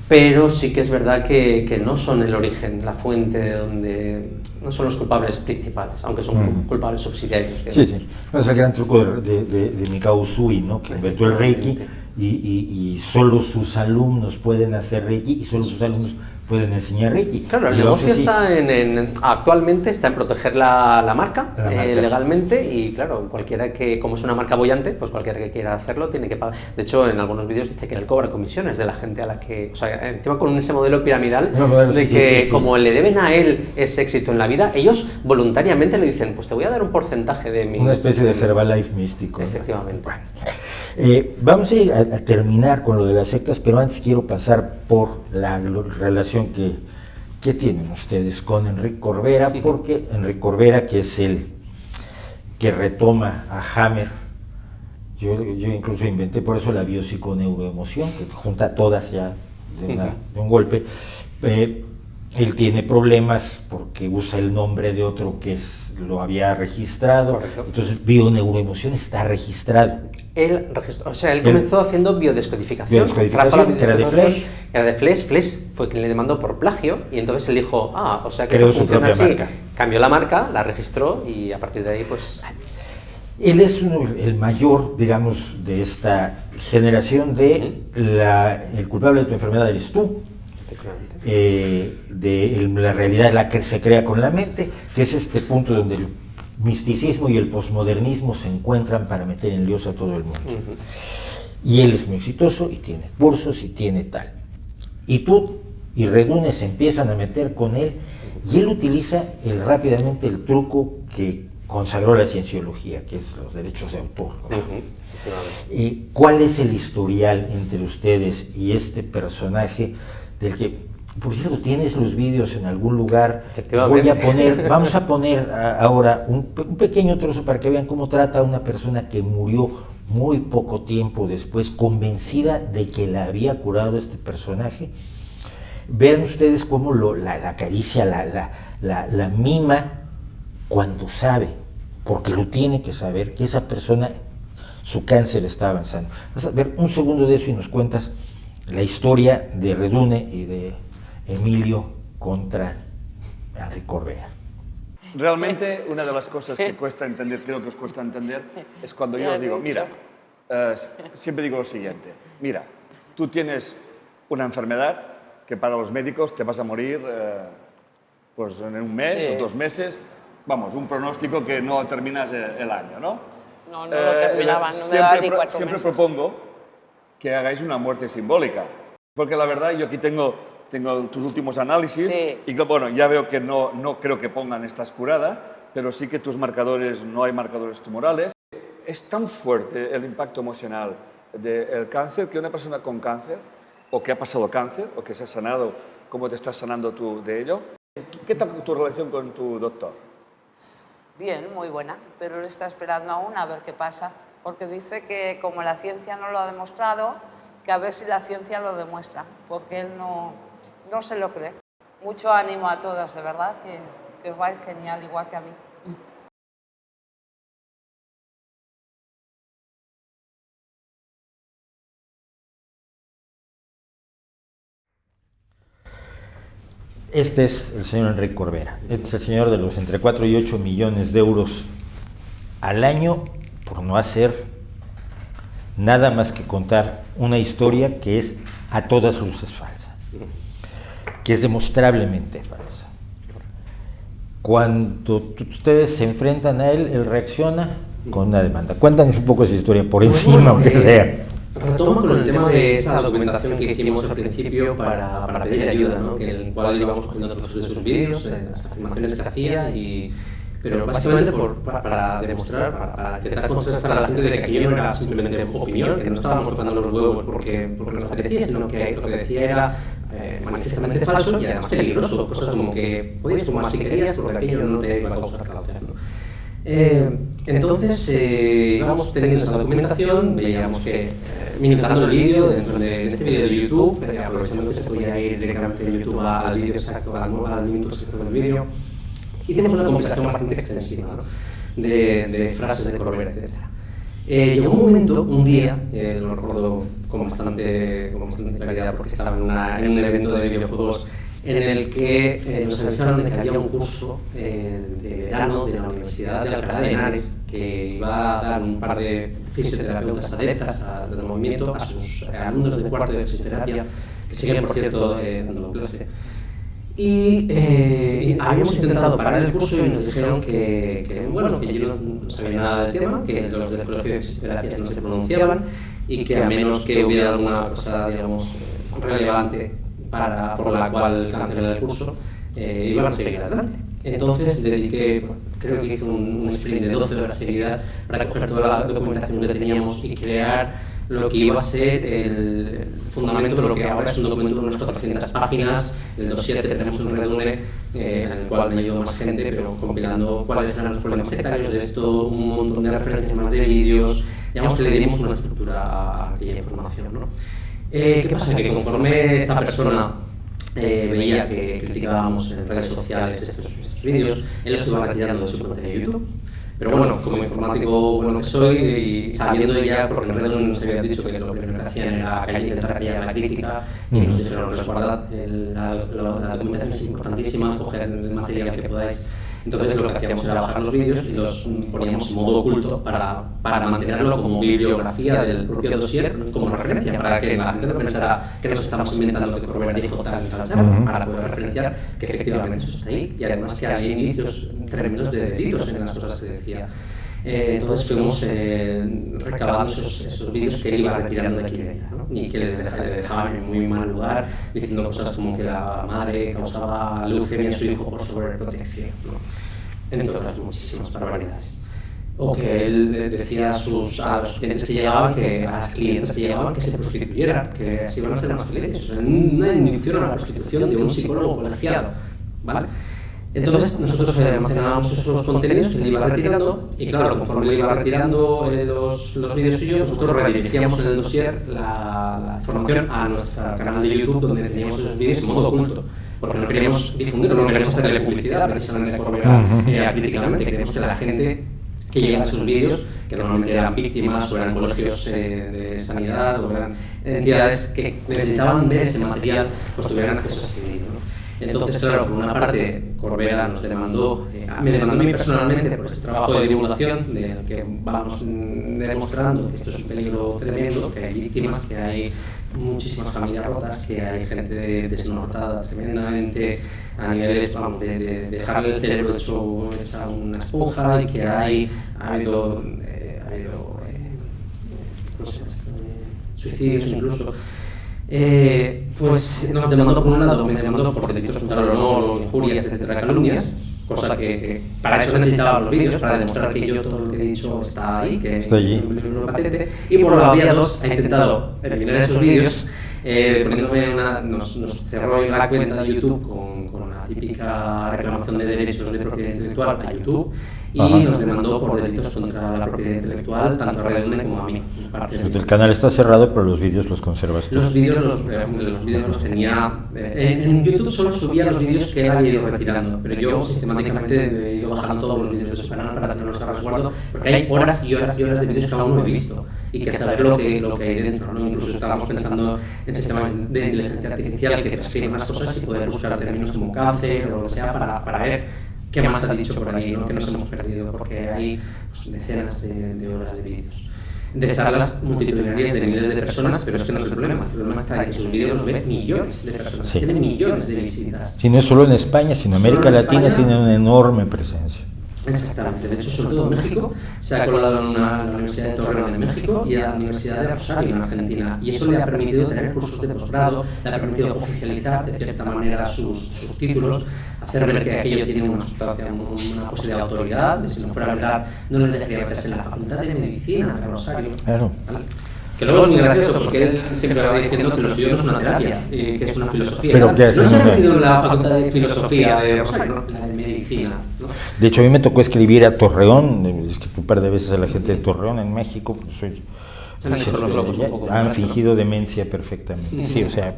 Pero sí que es verdad que no son el origen, la fuente de donde no son los culpables principales, aunque son culpables subsidiarios. Sí. Es el gran truco de Mikao Usui, ¿no? Que inventó el Reiki y solo sus alumnos pueden hacer Reiki y solo sus alumnos pueden enseñar Reiki. Claro, el negocio está actualmente está en proteger la marca legalmente y claro, cualquiera que, como es una marca boyante, pues cualquiera que quiera hacerlo tiene que pagar. De hecho, en algunos vídeos dice que él cobra comisiones de la gente a la que, o sea, encima con ese modelo piramidal de que como le deben a él ese éxito en la vida, ellos voluntariamente le dicen, pues te voy a dar un porcentaje de mi... Una especie de Herbalife místico. Efectivamente. Bueno. Vamos a terminar con lo de las sectas, pero antes quiero pasar por la relación que tienen ustedes con Enrique Corbera, porque Enrique Corbera, que es el que retoma a Hammer, yo incluso inventé por eso la biopsiconeuroemoción, que junta todas ya de un golpe. Él tiene problemas porque usa el nombre de otro que lo había registrado. Correcto. Entonces bioneuroemoción está registrado. Él registró, o sea, él comenzó haciendo biodescodificación. Que era de Flesch. Era de Flesch. Flesch fue quien le demandó por plagio y entonces él dijo, o sea que creó no su propia así. marca. Cambió la marca, la registró y a partir de ahí pues... Él es el mayor, digamos, de esta generación de el culpable de tu enfermedad eres tú. La realidad es la que se crea con la mente, que es este punto donde el misticismo y el posmodernismo se encuentran para meter en líos a todo el mundo. Y él es muy exitoso y tiene cursos y tiene tal. Y tú y Redune se empiezan a meter con él, y él utiliza rápidamente el truco que consagró la cienciología, que es los derechos de autor, ¿no? ¿Cuál es el historial entre ustedes y este personaje del que, por cierto, tienes los vídeos en algún lugar? Vamos a poner ahora un pequeño trozo para que vean cómo trata a una persona que murió muy poco tiempo después, convencida de que la había curado este personaje. Vean ustedes cómo la acaricia, la mima cuando sabe, porque lo tiene que saber, que esa persona, su cáncer está avanzando. Vas a ver un segundo de eso y nos cuentas la historia de Redune y de Emilio contra Enric Corbera. Realmente, una de las cosas que cuesta entender, creo que os cuesta entender, es cuando yo os digo, mira, siempre digo lo siguiente, mira, tú tienes una enfermedad que para los médicos te vas a morir pues en un mes o 2 meses, vamos, un pronóstico que no terminas el año, ¿no? No lo terminaba, no me daba ni 4 meses. Siempre propongo que hagáis una muerte simbólica, porque la verdad yo aquí tengo tus últimos análisis y bueno, ya veo que no creo que pongan estás curada, pero sí que tus marcadores, no hay marcadores tumorales. Es tan fuerte el impacto emocional del cáncer que una persona con cáncer, o que ha pasado cáncer, o que se ha sanado, ¿cómo te estás sanando tú de ello? ¿Qué tal tu relación con tu doctor? Bien, muy buena, pero él está esperando aún a ver qué pasa, porque dice que como la ciencia no lo ha demostrado, que a ver si la ciencia lo demuestra, porque él no se lo cree. Mucho ánimo a todos, de verdad, que os va a ir genial, igual que a mí. Este es el señor Enric Corbera. Este es el señor de los entre 4 y 8 millones de euros al año por no hacer nada más que contar una historia que es a todas luces falsa, que es demostrablemente falsa. Cuando ustedes se enfrentan a él, él reacciona con una demanda. Cuéntanos un poco esa historia por encima, aunque sea. Retomo con el tema de esa documentación que hicimos al principio para pedir ayuda, ¿no? Que en el cual íbamos cogiendo todos de sus vídeos, las afirmaciones que hacía, pero básicamente para demostrar, para intentar contrastar a la gente de que aquello no era simplemente opinión, que no estábamos cortando los huevos porque nos apetecía, sino que lo que decía era manifiestamente falso y además peligroso, cosas como que podías fumar si querías porque aquello no te iba a causar cáncer, ¿no? Entonces íbamos teniendo esa documentación, veíamos que minimizando el vídeo dentro de este vídeo de YouTube, aprovechando que se podía ir directamente de YouTube al vídeo exacto, al minuto exacto del vídeo, hicimos una compilación bastante extensiva, ¿no? de frases de Corbera, etc. Llegó un momento, un día, lo recuerdo con bastante claridad porque estaba en un evento de videojuegos en el que nos avisaron de que había un curso de verano de la Universidad de Alcalá de Henares que iba a dar un par de fisioterapeutas adeptas del movimiento a sus alumnos de cuarto de fisioterapia, que siguen, por cierto, dando clase. Y habíamos intentado parar el curso y nos dijeron que yo no sabía nada del tema, que los del colegio de fisioterapia no se pronunciaban y que a menos que hubiera alguna cosa, digamos, relevante por la cual cancelé el curso, iban a seguir adelante. Entonces dediqué, creo que hice un sprint de 12 horas seguidas para coger toda la documentación que teníamos y crear lo que iba a ser el fundamento de lo que ahora es un documento de unas 400 páginas, el dossier que tenemos en Redune, en el cual me ayudó más gente, pero compilando cuáles eran los problemas sectarios de esto, un montón de referencias más de vídeos, digamos que le dimos una estructura a aquella información, ¿no? ¿Qué pasa? Que conforme esta persona veía que criticábamos en redes sociales estos vídeos, él los iba retirando de su cuenta de YouTube. Pero bueno, como informático bueno que soy y sabiendo ya, porque en Redune nos habían dicho que lo primero que hacían era intentar callar la crítica y nos dijeron, resguardad, la documentación es importantísima, coged el material que podáis. Entonces lo que hacíamos era bajar los vídeos y los poníamos en modo oculto para mantenerlo como bibliografía del propio dossier, como referencia, para que la gente no pensara que nos estamos inventando que Corbera dijo tal, para poder referenciar que efectivamente eso está ahí y además que hay indicios tremendos de delitos en las cosas que decía. Entonces fuimos recabando esos vídeos que él iba retirando de aquí y de allá, ¿no? Y que les dejaban en muy mal lugar, diciendo cosas como que la madre causaba leucemia a su hijo por sobreprotección, ¿no? Entre otras muchísimas barbaridades. O que él decía a los clientes que llegaban, a las clientes que llegaban, que se prostituyeran, que así iban a ser más felices. O sea, una inducción a la prostitución de un psicólogo colegiado, ¿vale? Entonces nosotros almacenábamos esos contenidos que él iba retirando y claro, conforme él iba retirando los vídeos suyos, nosotros redirigíamos en el dossier la información a nuestro canal de YouTube donde teníamos esos vídeos en modo oculto. Porque no queríamos difundirlo, no queríamos hacerle publicidad precisamente por ver críticamente, queríamos que la gente que llegara a esos vídeos, que normalmente eran víctimas o eran colegios de sanidad o eran entidades que necesitaban ver ese material, pues tuvieran acceso a ese vídeo, ¿no? Entonces, claro, por una parte, Corbera nos demandó, me demandó a mí personalmente por este trabajo de divulgación, de que vamos demostrando que esto es un peligro tremendo, que hay víctimas, que hay muchísimas familias rotas, que hay gente desnortada tremendamente a niveles, vamos, de dejarle el cerebro hecho una esponja y que ha habido suicidios incluso. Pues nos demandó por un lado, me demandó por delitos contra el honor, injurias, etcétera, calumnias, cosa que para eso necesitaba los vídeos, para demostrar que yo todo lo que he dicho está ahí, que está allí. Patente. Y por la vía 2 ha intentado eliminar esos vídeos, poniéndome nos cerró la cuenta de YouTube con la típica reclamación de derechos de propiedad intelectual a YouTube y nos demandó por delitos contra la propiedad intelectual, tanto a Redonde como a mí. El canal está cerrado, pero los vídeos los conservas tú. Los vídeos los tenía... En YouTube solo subía los vídeos que él había ido retirando, pero yo sistemáticamente he ido bajando todos los vídeos de su canal para tenerlos a resguardo, porque hay horas y horas y horas de vídeos que aún no he visto y que saber lo que hay dentro, ¿no? Incluso estábamos pensando en sistemas de inteligencia artificial que transcriben las cosas y poder buscar términos como cáncer o lo que sea para ver qué más ha dicho por ahí, ¿no? Que nos hemos perdido, porque hay pues, decenas de horas de vídeos, de charlas multitudinarias de miles de personas, pero es que no es el problema. El problema está en que sus vídeos los ven millones de personas, tienen millones de visitas. Si no es solo en España, sino en América Latina tiene una enorme presencia. Exactamente, de hecho, sobre todo en México, se ha colado en la Universidad de Torreón en México y a la Universidad de Rosario en Argentina, y eso le ha permitido tener cursos de posgrado, le ha permitido oficializar de cierta manera sus títulos, hacer ver que aquello tiene una sustancia, una posibilidad de autoridad, de si no fuera verdad, no le dejaría meterse en la Facultad de Medicina de Rosario. Claro. ¿Vale? Que luego es muy gracioso porque él siempre va diciendo que lo suyo no es una terapia, que es una filosofía. ¿Pero qué hace? No se ha metido en la Facultad de Filosofía de Rosario, no, la de Medicina, ¿no? De hecho, a mí me tocó escribir a Torreón, escribí un par de veces a la gente de Torreón en México, pues han fingido demencia perfectamente. Sí, o sea,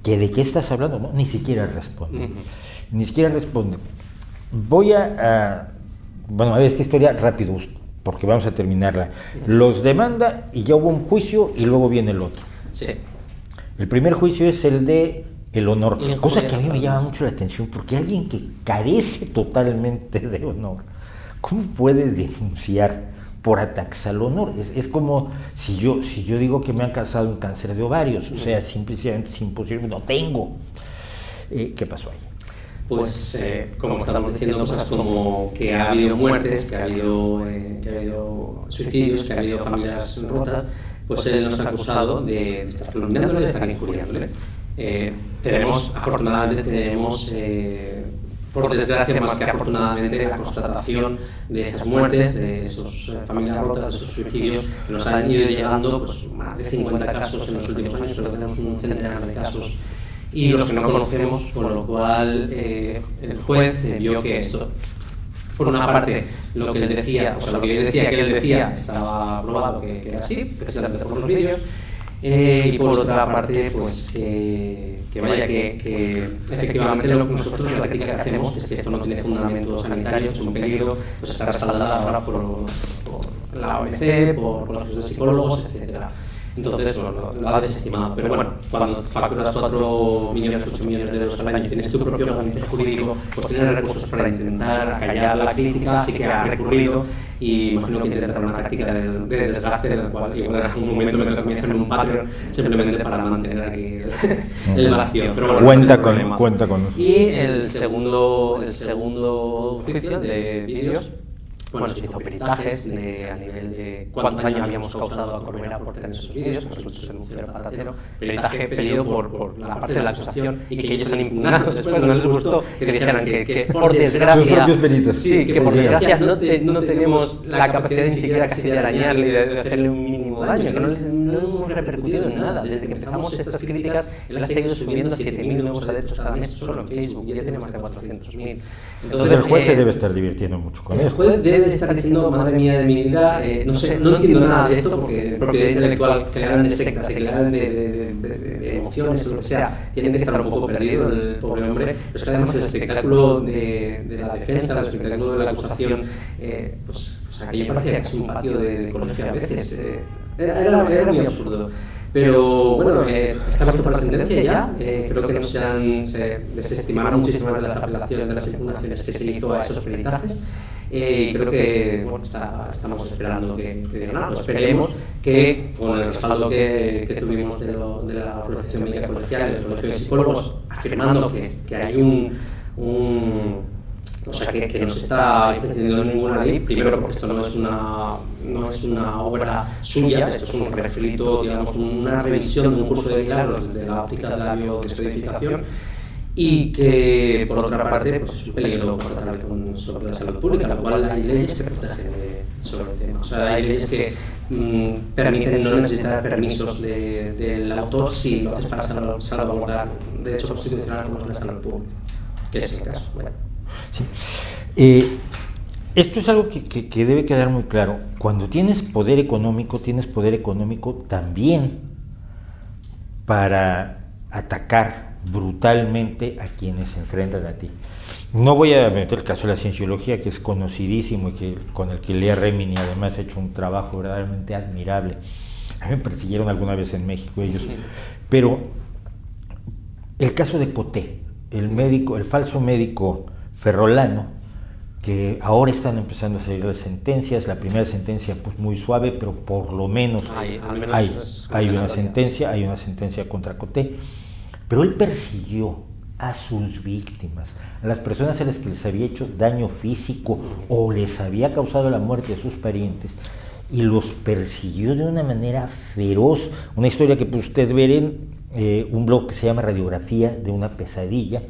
¿que ¿de qué estás hablando? No, ni siquiera responde. Ni siquiera responde. Voy bueno, a ver esta historia rápido, porque vamos a terminarla. Los demanda y ya hubo un juicio y luego viene el otro. Sí. El primer juicio es el de el honor, cosa que a mí me llama mucho la atención, porque alguien que carece totalmente de honor, ¿cómo puede denunciar por ataques al honor? Es como si yo digo que me han causado un cáncer de ovarios, o sea, simplemente es imposible, no tengo. ¿Qué pasó ahí? Pues, como estamos diciendo, cosas como que ha habido muertes, que ha habido suicidios, que ha habido familias rotas, pues él nos ha acusado de estar calumniándole, de estar injuriándole. Afortunadamente por desgracia más que afortunadamente, la constatación de esas muertes, de esas familias rotas, de esos suicidios, que nos han ido llegando, pues más de 50 casos en los últimos años, pero tenemos un centenar de casos y los que no conocemos, con lo cual el juez vio que esto, por una parte, lo que él decía, o sea, lo que yo decía que él decía estaba probado que era así, precisamente por los vídeos, y por otra parte, pues que efectivamente lo que nosotros, la crítica que hacemos es que esto no tiene fundamento sanitario, es un peligro, pues está respaldada ahora por la OMC, por los psicólogos, etcétera. Entonces lo ha desestimado, pero bueno, cuando facturas 4 millones, 8 millones de euros al año y tienes tu propio gabinete jurídico, pues tienes recursos para intentar acallar la crítica, así que ha recurrido y imagino que intentará una táctica de desgaste, en la cual igual en algún momento me toca hacer un Patreon simplemente para mantener aquí el bastión. Pero bueno, cuenta con eso. Y el segundo juicio de vídeos Bueno, se hizo peritajes a nivel de cuánto daño habíamos causado a Corbera por tener esos vídeos, que resultó ser un cero patatero. Peritaje pedido por la parte de la acusación y que ellos han impugnado. Después no les gustó que dijeran que por desgracia... Sus propios peritos. Sí, que por desgracia no tenemos la capacidad ni siquiera casi de arañarle y de hacerle un mínimo daño, que no hemos repercutido en nada. Desde que empezamos estas críticas, él ha seguido subiendo 7.000 nuevos adeptos cada mes solo en Facebook y ya tiene más de 400.000. Entonces el juez se debe estar divirtiendo mucho con esto. El juez debe estar diciendo, madre mía de mi vida, no sé, no entiendo nada de esto porque propiedad intelectual que le hagan de sectas y que le hagan de emociones o lo que sea, tiene que estar un poco perdido el pobre hombre. Pero es que además el espectáculo de la defensa, el espectáculo de la acusación, pues aquello parecía que es un patio de colegio a veces. Era muy absurdo. Pero bueno, está puesto para la sentencia ya. Creo que se desestimaron muchísimas de las apelaciones, de las impugnaciones que se hizo a esos peritajes. Y creo que bueno, estamos esperando que digan algo. Esperemos que con el respaldo que tuvimos de la Organización Médica Colegial, del Colegio de Psicólogos, afirmando que hay o sea, que no se está infringiendo ninguna ley, primero porque esto no es una obra suya, esto es un refrito, digamos, una revisión de un curso de milagros desde la óptica de la biodescodificación, y que, por otra parte, pues es un peligro constatable sobre la salud pública, lo cual hay leyes que protegen sobre el tema. O sea, hay leyes que permiten no necesitar permisos del autor si lo haces para salvaguardar derecho constitucional como es la salud pública, que es el caso. Bueno. Sí. Esto es algo que debe quedar muy claro. Cuando tienes poder económico también para atacar brutalmente a quienes se enfrentan a ti. No voy a meter el caso de la cienciología, que es conocidísimo y con el que Lea Remini además ha hecho un trabajo verdaderamente admirable. A mí me persiguieron alguna vez en México ellos, pero el caso de Coté, el falso médico ferrolano, que ahora están empezando a salir las sentencias. La primera sentencia pues muy suave, pero por lo menos hay una sentencia contra Coté. Pero él persiguió a sus víctimas, a las personas a las que les había hecho daño físico o les había causado la muerte a sus parientes, y los persiguió de una manera feroz. Una historia que puede usted ver en un blog que se llama Radiografía de una pesadilla,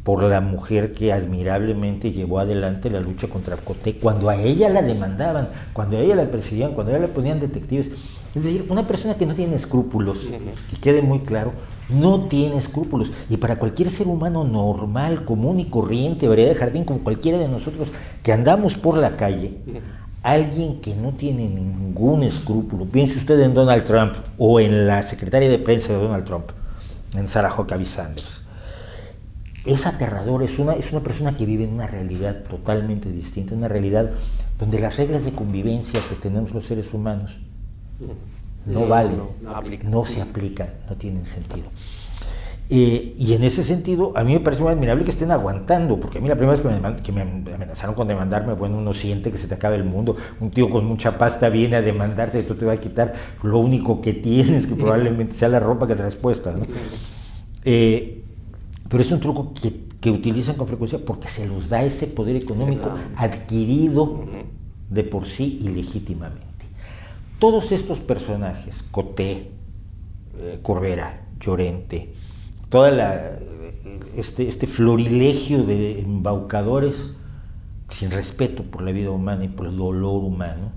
por la mujer que admirablemente llevó adelante la lucha contra Coté, cuando a ella la demandaban, cuando a ella la perseguían, cuando a ella le ponían detectives. Es decir, una persona que no tiene escrúpulos, que quede muy claro, no tiene escrúpulos. Y para cualquier ser humano normal, común y corriente, variedad de jardín, como cualquiera de nosotros que andamos por la calle, alguien que no tiene ningún escrúpulo, piense usted en Donald Trump o en la secretaria de prensa de Donald Trump, en Sarah Huckabee Sanders. Es aterrador, es una persona que vive en una realidad totalmente distinta, una realidad donde las reglas de convivencia que tenemos los seres humanos no valen, no se aplican, no tienen sentido. Y en ese sentido, a mí me parece muy admirable que estén aguantando, porque a mí la primera vez que me amenazaron con demandarme, bueno, uno siente que se te acaba el mundo, un tío con mucha pasta viene a demandarte, tú te va a quitar lo único que tienes, que probablemente sea la ropa que traes puesta, ¿no? Pero es un truco que utilizan con frecuencia porque se los da ese poder económico adquirido de por sí ilegítimamente. Todos estos personajes, Coté, Corbera, Llorente, este florilegio de embaucadores sin respeto por la vida humana y por el dolor humano,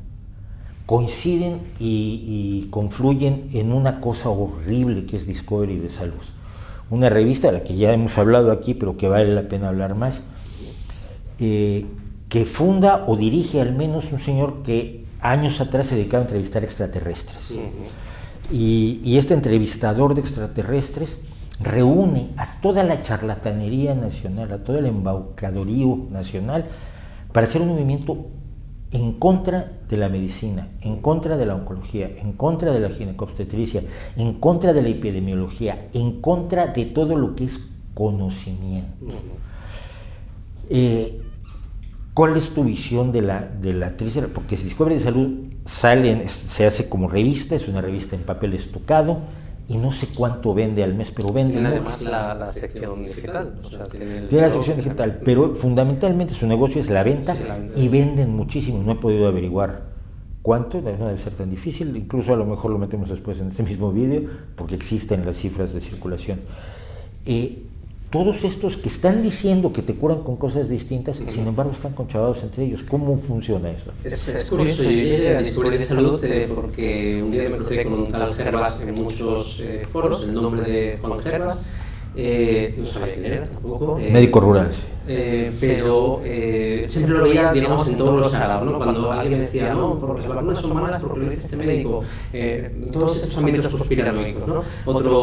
coinciden y confluyen en una cosa horrible que es Discovery de Salud. Una revista de la que ya hemos hablado aquí, pero que vale la pena hablar más, que funda o dirige al menos un señor que años atrás se dedicaba a entrevistar extraterrestres. Y este entrevistador de extraterrestres reúne a toda la charlatanería nacional, a todo el embaucadorío nacional, para hacer un movimiento en contra de la medicina, en contra de la oncología, en contra de la ginecobstetricia, en contra de la epidemiología, en contra de todo lo que es conocimiento. ¿Cuál es tu visión de la triste? Porque Discovery de Salud se hace como revista, es una revista en papel estucado, y no sé cuánto vende al mes, pero vende Tiene mucho. además la sección digital. O sea, Tiene la sección digital, pero fundamentalmente su negocio es la venta, sí, la venta. Y venden muchísimo. No he podido averiguar cuánto, no debe ser tan difícil, incluso a lo mejor lo metemos después en este mismo vídeo, porque existen las cifras de circulación. Todos estos que están diciendo que te curan con cosas distintas, sin embargo están conchavados entre ellos. ¿Cómo funciona eso? Es curioso, yo llegué a Discovery de Salud porque un día me crucé con un tal Gervas en muchos foros, el nombre de Juan Gervas, no sabía quién era tampoco. Médico rural. Pero siempre lo veía, digamos, en todos los árabe, ¿no? Cuando alguien me decía, no, porque las vacunas son malas porque lo dice este médico, todos estos ámbitos conspiranoicos, ¿no?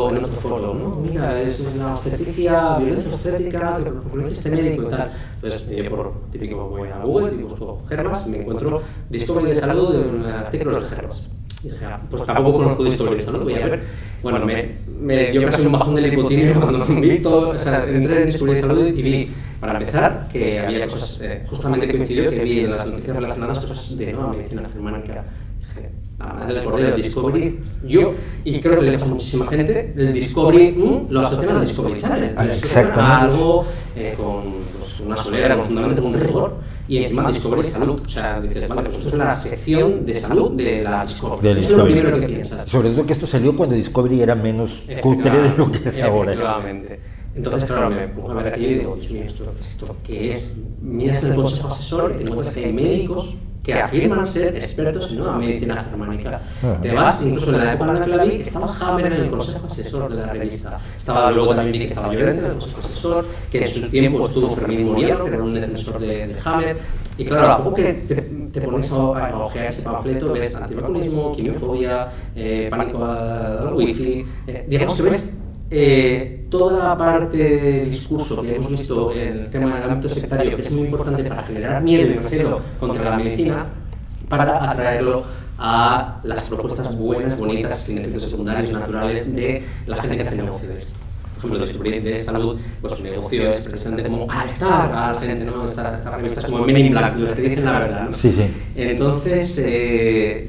En otro foro, ¿no? Mira, es una obstetricia, violencia obstétrica, porque lo dice este médico y tal. Entonces, por típico, voy a Google y busco Gervas y me encuentro Discovery de Salud en artículos de Gervas. Y dije, pues tampoco conozco Discovery de Salud, voy a ver. Bueno, me dio casi un bajón del hipotinemio cuando vi todo, o sea, entré en Discovery de Salud y vi, para empezar, que había cosas, justamente coincidió que vi en las noticias relacionadas cosas de nueva medicina germánica. Dije, la madre del cordero, Discovery, yo, y creo que le pasa a muchísima gente, el Discovery lo asocian al Discovery Channel. Exactamente. A algo con pues, una solera, con fundamento, con un rigor, y encima Discovery Salud. O sea, dices, vale, pues esto es la sección de salud de la Discovery. Del Eso es lo Discovery. primero que piensas. Sobre todo que esto salió cuando Discovery era menos cutre de lo que es ahora. Efectivamente. Entonces, claro, me pongo a ver aquello y digo, Dios mío, ¿esto qué es? Miras en el consejo asesor y te encuentras que hay médicos que afirman ser expertos en nueva medicina germánica. Te vas, incluso en la época en la que la vi, estaba Hammer en el consejo asesor de la revista. Luego también vi que estaba Llorente en el consejo asesor, que en su tiempo estuvo Fermín Muriel, que era un defensor de Hammer. Y claro, a poco que te pones a ojear ese panfleto, ves antivacunismo, quimiofobia, pánico al wifi, digamos que ves toda la parte de discurso que hemos visto en el tema del ámbito sectario, que es muy importante para generar miedo y recelo contra la medicina, para atraerlo a las propuestas buenas, bonitas, sin efectos secundarios, naturales, de la gente que hace negocio de esto. Por ejemplo, Discovery de Salud, pues su negocio es precisamente como alertar a la gente, ¿no? Estas revistas como Men in Black, las que dicen la verdad, ¿no? Sí, sí. Entonces,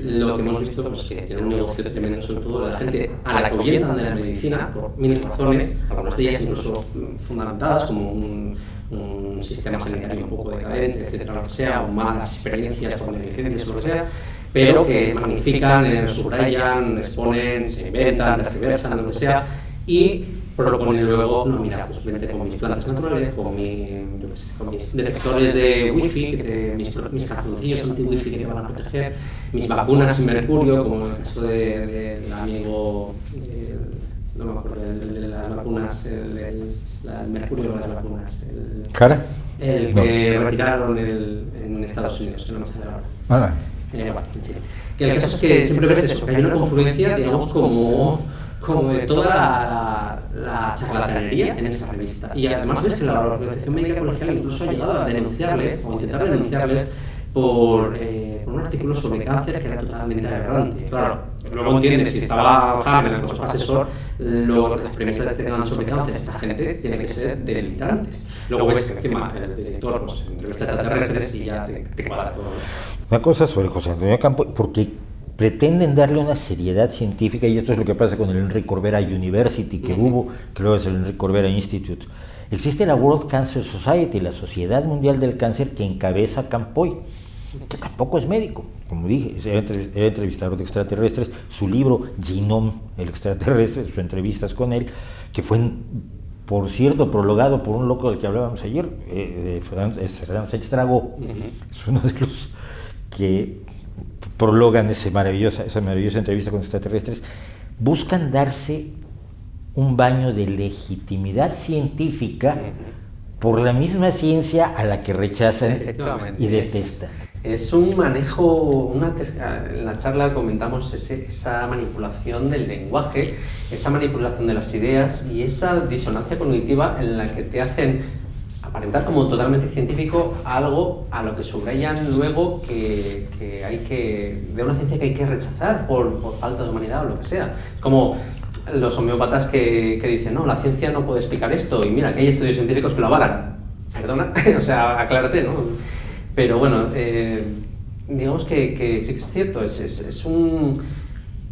lo que hemos visto es pues, que tiene un negocio tremendo, sobre todo de la gente a la que ahuyentan de la medicina, por mil razones, algunas de ellas incluso fundamentadas, como un sistema sanitario un poco decadente, etcétera, lo que sea, o malas experiencias con negligencias, lo que sea, pero que magnifican, subrayan, exponen, se inventan, tergiversan, lo que sea, y proponen luego, no, mira, pues vente con mis plantas naturales, con mis detectores de wifi, mis calzoncillos anti-wifi que te van a proteger, mis vacunas sin mercurio, como en el caso del amigo, no me acuerdo, de las vacunas, el mercurio de las vacunas. ¿Cara? El que retiraron en Estados Unidos, que no me sale ahora. Ah, Bueno, en fin. Que el caso es que siempre ves eso, que hay una confluencia, digamos, como de toda la charlatanería en esa revista. Y además ves que la Organización Médica Colegial incluso ha llegado a denunciarles, o intentar denunciarles, por un artículo sobre cáncer que era totalmente aberrante. Claro, luego entiendes, si estaba Hammer en el consejo asesor, las premisas que te dan sobre cáncer, esta gente tiene que ser delirantes. Luego ves que encima el director pues, entrevista extraterrestres y ya te cuadra todo. una cosa sobre José Antonio Campo, porque pretenden darle una seriedad científica, y esto es lo que pasa con el Enrique Corbera University que hubo, que luego es el Enrique Corbera Institute. Existe la World Cancer Society, la Sociedad Mundial del Cáncer, que encabeza Campoy, que tampoco es médico, como dije, era entrevistador de extraterrestres. Su libro Genome, el extraterrestre, sus entrevistas con él, que fue, por cierto, prologado por un loco del que hablábamos ayer, Fernando Sánchez Dragó, es uno de los que prologan esa maravillosa entrevista con extraterrestres. Buscan darse un baño de legitimidad científica por la misma ciencia a la que rechazan y detestan. Es un manejo, en la charla comentamos esa manipulación del lenguaje, esa manipulación de las ideas y esa disonancia cognitiva en la que te hacen aparentar como totalmente científico algo a lo que subrayan luego que hay de una ciencia que hay que rechazar por falta de humanidad o lo que sea. Como los homeópatas que dicen, no, la ciencia no puede explicar esto y mira que hay estudios científicos que lo avalan. Perdona, o sea, aclárate, ¿no? Pero bueno, digamos que sí que es cierto, es un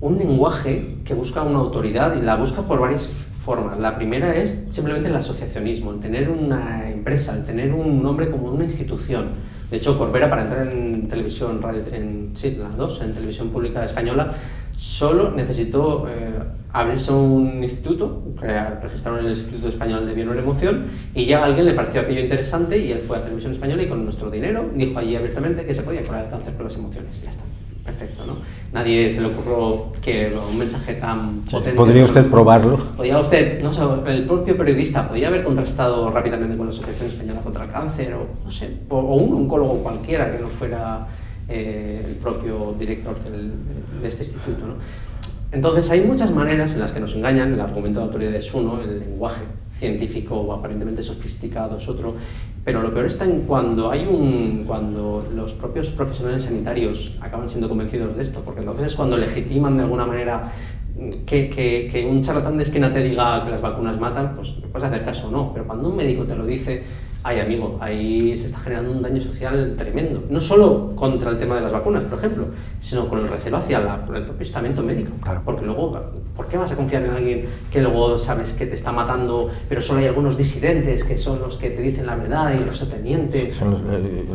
un lenguaje que busca una autoridad y la busca por varias formas. La primera es simplemente el asociacionismo, el tener una empresa, el tener un nombre como una institución. De hecho, Corbera, para entrar en televisión, radio, las dos, en televisión pública española, solo necesitó abrirse un instituto, registraron el Instituto Español de Bioemoción, y ya a alguien le pareció aquello interesante y él fue a Televisión Española y con nuestro dinero dijo allí abiertamente que se podía curar el cáncer con las emociones. Ya está. Perfecto, ¿no? Nadie se le ocurrió que un mensaje tan potente... ¿Podría usted probarlo? Podría usted, no sé, el propio periodista podría haber contrastado rápidamente con la Asociación Española contra el Cáncer, o no sé, o un oncólogo cualquiera que no fuera el propio director de este instituto, ¿no? Entonces hay muchas maneras en las que nos engañan. El argumento de autoridad es uno, el lenguaje científico o aparentemente sofisticado es otro, pero lo peor está en cuando los propios profesionales sanitarios acaban siendo convencidos de esto, porque entonces es cuando legitiman de alguna manera que un charlatán de esquina te diga que las vacunas matan, pues le puedes hacer caso o no, pero cuando un médico te lo dice, ay amigo, ahí se está generando un daño social tremendo, no solo contra el tema de las vacunas, por ejemplo, sino con el recelo hacia el propio estamento médico, claro. Porque luego, ¿por qué vas a confiar en alguien que luego sabes que te está matando, pero solo hay algunos disidentes que son los que te dicen la verdad y el resto te miente? Son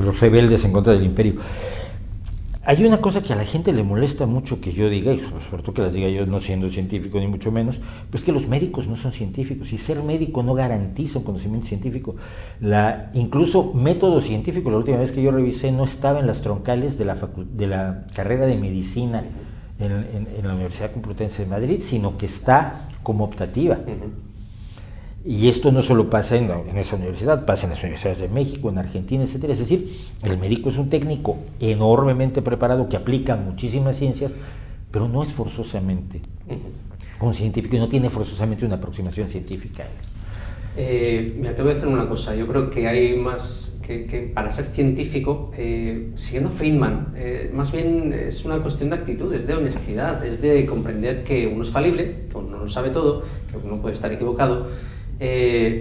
los rebeldes en contra del imperio. Hay una cosa que a la gente le molesta mucho que yo diga, y sobre todo que las diga yo no siendo científico ni mucho menos, pues que los médicos no son científicos, y ser médico no garantiza un conocimiento científico. Incluso método científico, la última vez que yo revisé, no estaba en las troncales de la carrera de medicina en la Universidad Complutense de Madrid, sino que está como optativa. Y esto no solo pasa en esa universidad, pasa en las universidades de México, en Argentina, etcétera. Es decir, el médico es un técnico enormemente preparado que aplica muchísimas ciencias, pero no es forzosamente un científico y no tiene forzosamente una aproximación científica. Mira, te voy a decir una cosa. Yo creo que hay más que para ser científico, siguiendo Friedman, más bien es una cuestión de actitud, es de honestidad, es de comprender que uno es falible, que uno no lo sabe todo, que uno puede estar equivocado.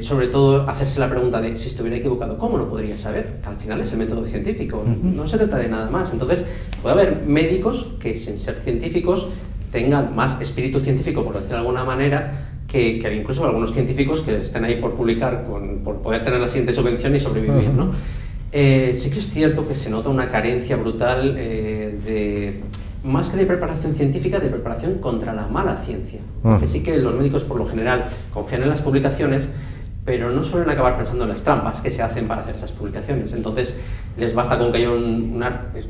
Sobre todo hacerse la pregunta de si estuviera equivocado, ¿cómo lo podría saber? Que al final es el método científico, no se trata de nada más. Entonces puede haber médicos que sin ser científicos tengan más espíritu científico, por decirlo de alguna manera, que incluso algunos científicos que estén ahí por publicar, por poder tener la siguiente subvención y sobrevivir, ¿no? Sí que es cierto que se nota una carencia brutal más que de preparación científica, de preparación contra la mala ciencia. Porque sí que los médicos por lo general confían en las publicaciones, pero no suelen acabar pensando en las trampas que se hacen para hacer esas publicaciones. Entonces les basta con que haya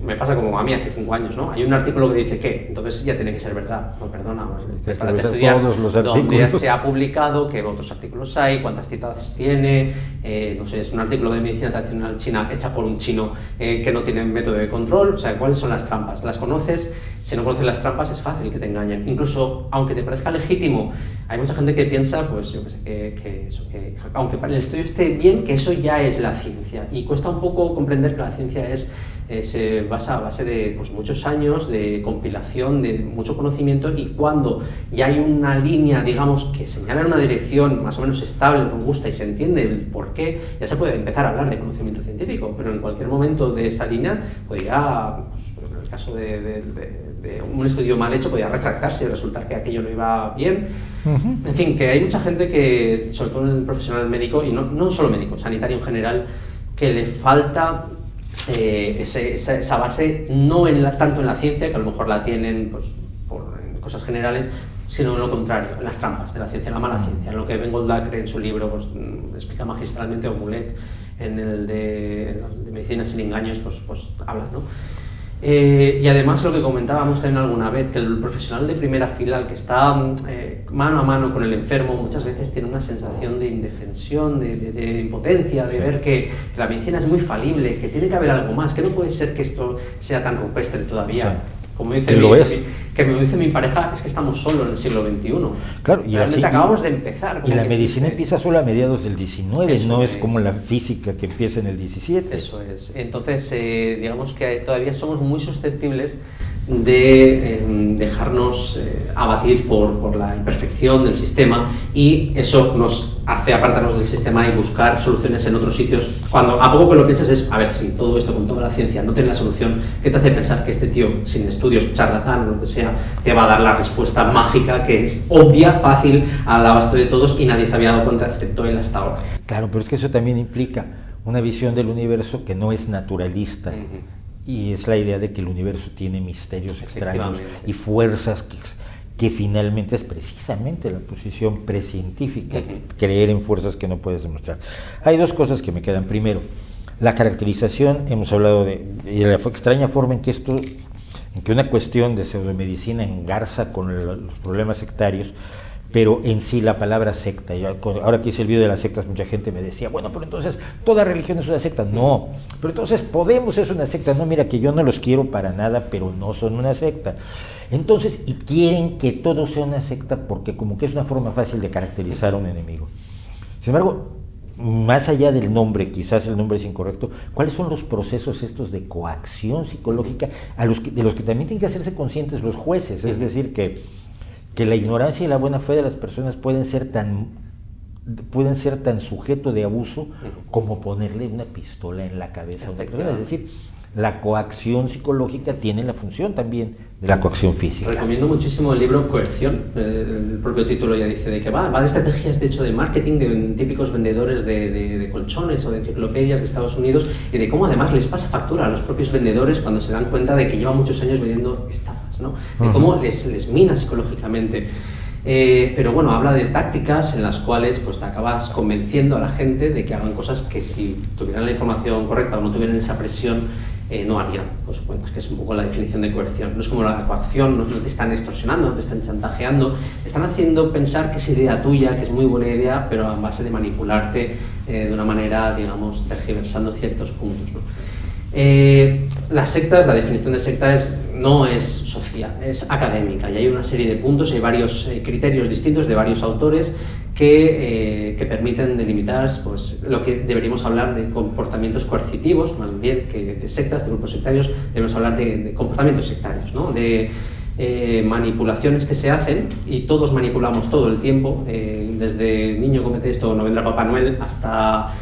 me pasa como a mí hace 5 años, ¿no? Hay un artículo que dice que, entonces ya tiene que ser verdad. No, perdona, para estudiar todos los dónde se ha publicado, qué otros artículos hay, cuántas citadas tiene, no sé, es un artículo de medicina tradicional china hecha por un chino que no tiene método de control. O sea, ¿cuáles son las trampas? ¿Las conoces? Si no conoces las trampas es fácil que te engañen. Incluso, aunque te parezca legítimo, hay mucha gente que piensa, pues yo que sé, que aunque para el estudio esté bien, que eso ya es la ciencia. Y cuesta un poco comprender que la ciencia se basa a base de pues, muchos años de compilación, de mucho conocimiento, y cuando ya hay una línea, digamos, que señala en una dirección más o menos estable, robusta, y se entiende el por qué, ya se puede empezar a hablar de conocimiento científico. Pero en cualquier momento de esa línea podría, pues, en el caso de un estudio mal hecho, podía retractarse y resultar que aquello no iba bien. En fin, que hay mucha gente que, sobre todo en el profesional médico, y no solo médico, sanitario en general, que le falta esa base, no tanto en la ciencia, que a lo mejor la tienen pues, en cosas generales, sino en lo contrario, en las trampas de la ciencia, la mala ciencia, en lo que Bengold Dacre en su libro pues, explica magistralmente, o Mulet en el de Medicina sin engaños, pues habla, ¿no? Y además lo que comentábamos también alguna vez, que el profesional de primera fila, el que está mano a mano con el enfermo, muchas veces tiene una sensación de indefensión, de impotencia, de ver que la medicina es muy falible, que tiene que haber algo más, que no puede ser que esto sea tan rupestre todavía. Sí. Como dice mi pareja, es que estamos solo en el siglo XXI. Claro, y realmente acabamos de empezar. Y la medicina empieza solo a mediados del XIX, no es como la física que empieza en el XVII. Eso es. Entonces, digamos que todavía somos muy susceptibles de dejarnos abatir por la imperfección del sistema, y eso nos hace apartarnos del sistema y buscar soluciones en otros sitios, cuando a poco que lo piensas es, a ver, si todo esto con toda la ciencia no tiene la solución, ¿qué te hace pensar que este tío sin estudios, charlatán o lo que sea, te va a dar la respuesta mágica que es obvia, fácil, al abasto de todos y nadie se había dado cuenta excepto él hasta ahora? Claro, pero es que eso también implica una visión del universo que no es naturalista. Y es la idea de que el universo tiene misterios extraños y fuerzas que finalmente es precisamente la posición precientífica, creer en fuerzas que no puedes demostrar. Hay dos cosas que me quedan. Primero, la caracterización, hemos hablado de la extraña forma en que una cuestión de pseudomedicina engarza con los problemas sectarios, pero en sí la palabra secta, ahora que hice el video de las sectas, mucha gente me decía, bueno, pero entonces toda religión es una secta. No, pero entonces Podemos es una secta. No, mira, que yo no los quiero para nada, pero no son una secta. Entonces, y quieren que todo sea una secta porque como que es una forma fácil de caracterizar a un enemigo. Sin embargo, más allá del nombre, quizás el nombre es incorrecto, ¿cuáles son los procesos estos de coacción psicológica de los que también tienen que hacerse conscientes los jueces? Es decir, que la ignorancia y la buena fe de las personas pueden ser tan sujeto de abuso como ponerle una pistola en la cabeza a una persona. Es decir, la coacción psicológica tiene la función también de la coacción física. Recomiendo muchísimo el libro Coerción. El propio título ya dice de que va de estrategias de hecho de marketing de típicos vendedores de colchones o de enciclopedias de Estados Unidos, y de cómo además les pasa factura a los propios vendedores cuando se dan cuenta de que llevan muchos años vendiendo estafas, ¿no? De cómo les mina psicológicamente. Pero bueno, habla de tácticas en las cuales pues te acabas convenciendo a la gente de que hagan cosas que si tuvieran la información correcta o no tuvieran esa presión no harían por su cuenta, que es un poco la definición de coerción. No es como la coacción, no te están extorsionando, no te están chantajeando, te están haciendo pensar que es idea tuya, que es muy buena idea, pero a base de manipularte de una manera, digamos, tergiversando ciertos puntos, ¿no? Las sectas, la definición de secta no es social, es académica, y hay una serie de puntos, hay varios criterios distintos de varios autores que permiten delimitar pues, lo que deberíamos hablar de comportamientos coercitivos, más bien que de sectas, de grupos sectarios. Debemos hablar de comportamientos sectarios, ¿no? De manipulaciones que se hacen, y todos manipulamos todo el tiempo, desde niño comete esto, no vendrá Papá Noel, hasta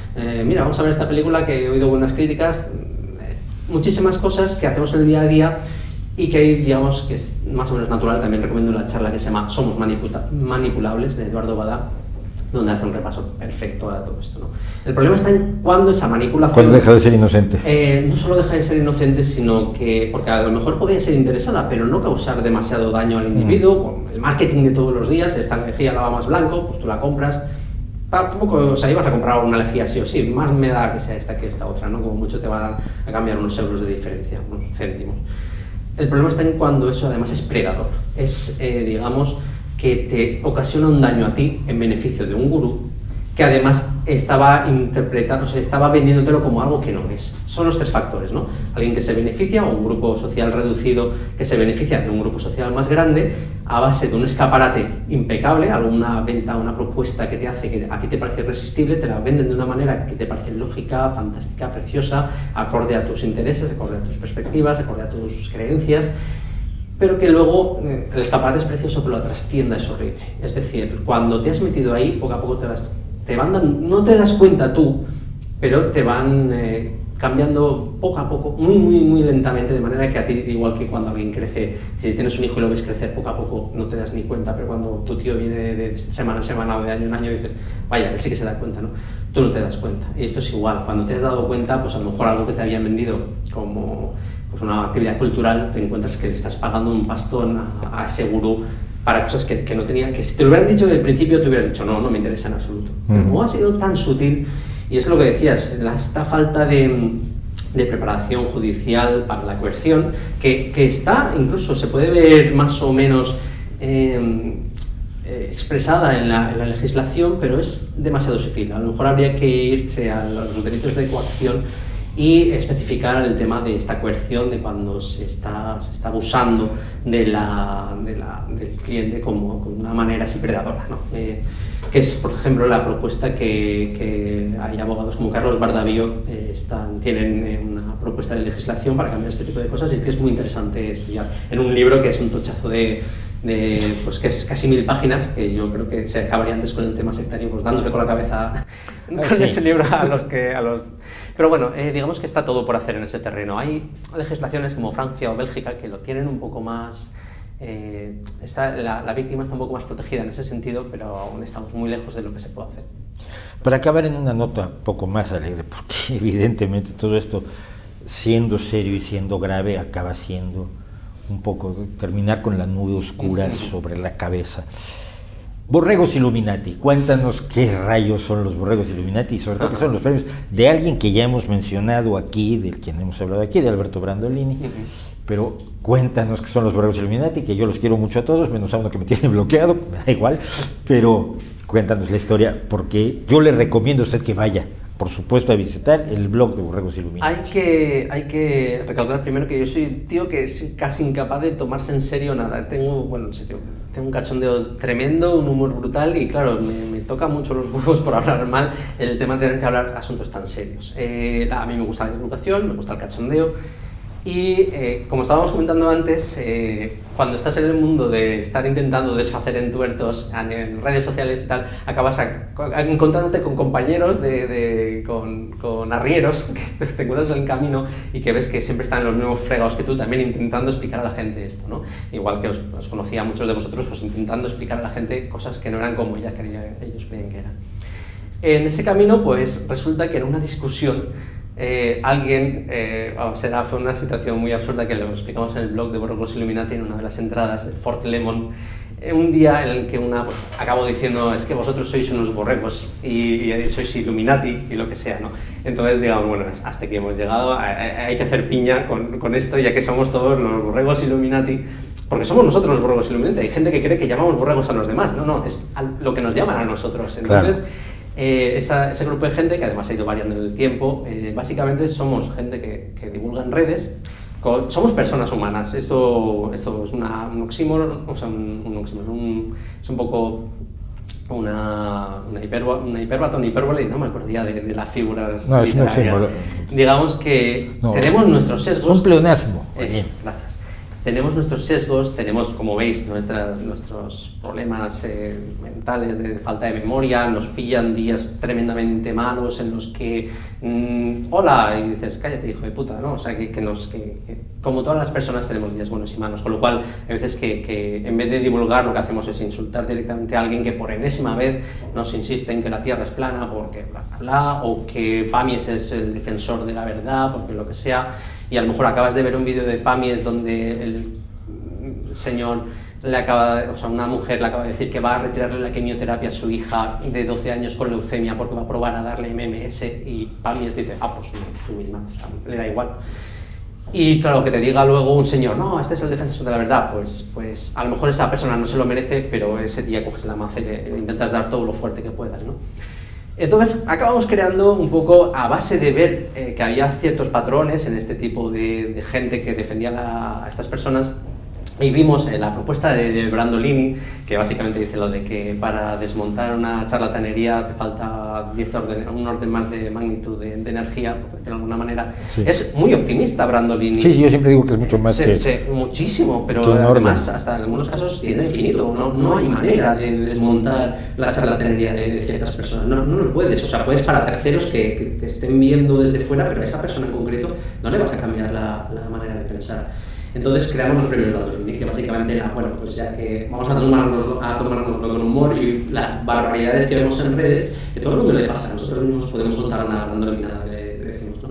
mira, vamos a ver esta película que he oído buenas críticas. Muchísimas cosas que hacemos en el día a día y que digamos que es más o menos natural. También recomiendo la charla que se llama Somos manipulables, de Eduardo Badá, donde hace un repaso perfecto a todo esto, ¿no? El problema está en cuándo esa manipulación... ¿Cuándo deja de ser inocente? No solo deja de ser inocente, sino que... Porque a lo mejor podría ser interesada, pero no causar demasiado daño al individuo. Con el marketing de todos los días, esta lejía la va más blanco, pues tú la compras. Tampoco, o sea, ibas a comprar una lejía sí o sí, más me da que sea esta que esta otra, ¿no? Como mucho te van a cambiar unos euros de diferencia, unos céntimos. El problema está en cuando eso además es predador. Es, digamos, que te ocasiona un daño a ti en beneficio de un gurú que además estaba interpretando, o sea, estaba vendiéndotelo como algo que no es. Son los tres factores, ¿no? Alguien que se beneficia, o un grupo social reducido que se beneficia de un grupo social más grande a base de un escaparate impecable, alguna venta, una propuesta que te hace que a ti te parece irresistible, te la venden de una manera que te parece lógica, fantástica, preciosa, acorde a tus intereses, acorde a tus perspectivas, acorde a tus creencias, pero que luego el escaparate es precioso, pero la trastienda es horrible. Es decir, cuando te has metido ahí, poco a poco no te das cuenta tú, pero te van cambiando poco a poco, muy lentamente, de manera que a ti, igual que cuando alguien crece, si tienes un hijo y lo ves crecer poco a poco, no te das ni cuenta, pero cuando tu tío viene de semana en semana o de año en año, dices, vaya, él sí que se da cuenta, ¿no? Tú no te das cuenta. Y esto es igual, cuando te has dado cuenta, pues a lo mejor algo que te habían vendido como pues una actividad cultural, te encuentras que le estás pagando un pastón a ese gurú para cosas que no tenía, que si te lo hubieran dicho desde el principio, te hubieras dicho, no me interesa en absoluto. Pero como ha sido tan sutil, y es lo que decías, esta falta de preparación judicial para la coerción, que está, incluso se puede ver más o menos expresada en la legislación, pero es demasiado sutil. A lo mejor habría que irse a los delitos de coacción y especificar el tema de esta coerción, de cuando se está abusando del cliente como una manera así predadora, ¿no? Que es, por ejemplo, la propuesta que hay abogados como Carlos Bardavío tienen una propuesta de legislación para cambiar este tipo de cosas y que es muy interesante estudiar. En un libro que es un tochazo pues que es casi 1000 páginas, que yo creo que se acabaría antes con el tema sectario, pues dándole con la cabeza con ese libro a los... Pero bueno, digamos que está todo por hacer en ese terreno. Hay legislaciones como Francia o Bélgica que lo tienen un poco más... la víctima está un poco más protegida en ese sentido, pero aún estamos muy lejos de lo que se puede hacer. Para acabar en una nota un poco más alegre, porque evidentemente todo esto, siendo serio y siendo grave, acaba siendo un poco terminar con la nube oscura sobre la cabeza. Borregos Illuminati, cuéntanos qué rayos son los Borregos Illuminati y sobre todo qué son los premios de alguien que ya hemos mencionado aquí, del quien hemos hablado aquí, de Alberto Brandolini, pero cuéntanos qué son los Borregos Illuminati, que yo los quiero mucho a todos, menos a uno que me tiene bloqueado, me da igual, pero cuéntanos la historia, porque yo le recomiendo a usted que vaya, por supuesto, a visitar el blog de Borregos Illuminati. Hay que recalcar primero que yo soy un tío que es casi incapaz de tomarse en serio nada. Tengo un cachondeo tremendo, un humor brutal y claro, me toca mucho los huevos por hablar mal el tema de tener que hablar asuntos tan serios. A mí me gusta la divulgación, me gusta el cachondeo y como estábamos comentando antes, cuando estás en el mundo de estar intentando desfacer entuertos en redes sociales y tal, acabas encontrándote con compañeros, con arrieros que te encuentras en el camino y que ves que siempre están los mismos fregados que tú también intentando explicar a la gente esto, ¿no? Igual que os conocía a muchos de vosotros, pues intentando explicar a la gente cosas que no eran como ellos creían que eran. En ese camino, pues resulta que en una discusión fue una situación muy absurda que lo explicamos en el blog de Borregos Illuminati en una de las entradas de Fort Lemon, un día en el que acabo diciendo es que vosotros sois unos borregos y sois Illuminati y lo que sea, ¿no? Entonces digamos, bueno, hasta aquí hemos llegado, hay que hacer piña con esto ya que somos todos los Borregos Illuminati, porque somos nosotros los Borregos Illuminati. Hay gente que cree que llamamos borregos a los demás, no, es lo que nos llaman a nosotros. Entonces claro. Ese grupo de gente, que además ha ido variando en el tiempo, básicamente somos gente que divulga en redes, somos personas humanas. Esto es un oxímoron, o sea, es un poco una hipérbole, y no me acordía de las figuras literarias. Digamos que tenemos nuestros sesgos. Un pleonasmo. Gracias. Tenemos nuestros sesgos, tenemos, como veis, nuestros problemas mentales de falta de memoria, nos pillan días tremendamente malos en los que hola, y dices, cállate, hijo de puta, ¿no? O sea, que como todas las personas tenemos días buenos y malos, con lo cual, hay veces que en vez de divulgar, lo que hacemos es insultar directamente a alguien que por enésima vez nos insiste en que la Tierra es plana, porque bla, bla, bla, o que Pamies es el defensor de la verdad, porque lo que sea. Y a lo mejor acabas de ver un vídeo de Pamies donde el señor una mujer le acaba de decir que va a retirarle la quimioterapia a su hija de 12 años con leucemia porque va a probar a darle MMS, y Pamies dice, pues tú misma, o sea, le da igual. Y claro, que te diga luego un señor, no, este es el defensor de la verdad, pues a lo mejor esa persona no se lo merece, pero ese día coges la maza y le intentas dar todo lo fuerte que puedas, ¿no? Entonces acabamos creando un poco a base de ver que había ciertos patrones en este tipo de gente que defendía a estas personas, y vimos la propuesta de Brandolini, que básicamente dice lo de que para desmontar una charlatanería hace falta un orden más de magnitud de energía, por decirlo de alguna manera. Sí. Es muy optimista Brandolini. Sí, yo siempre digo que es mucho más muchísimo, pero además hasta en algunos casos tiene infinito. No hay manera de desmontar la charlatanería de ciertas personas. No lo puedes. O sea, puedes para terceros que te estén viendo desde fuera, pero a esa persona en concreto no le vas a cambiar la manera de pensar. Entonces creamos los premios Brandolini, que básicamente era, pues ya que vamos a tomárnoslo con humor y las barbaridades que vemos en redes, que todo el mundo le pasa, nosotros mismos podemos contar una Brandolinada, le decimos, ¿no?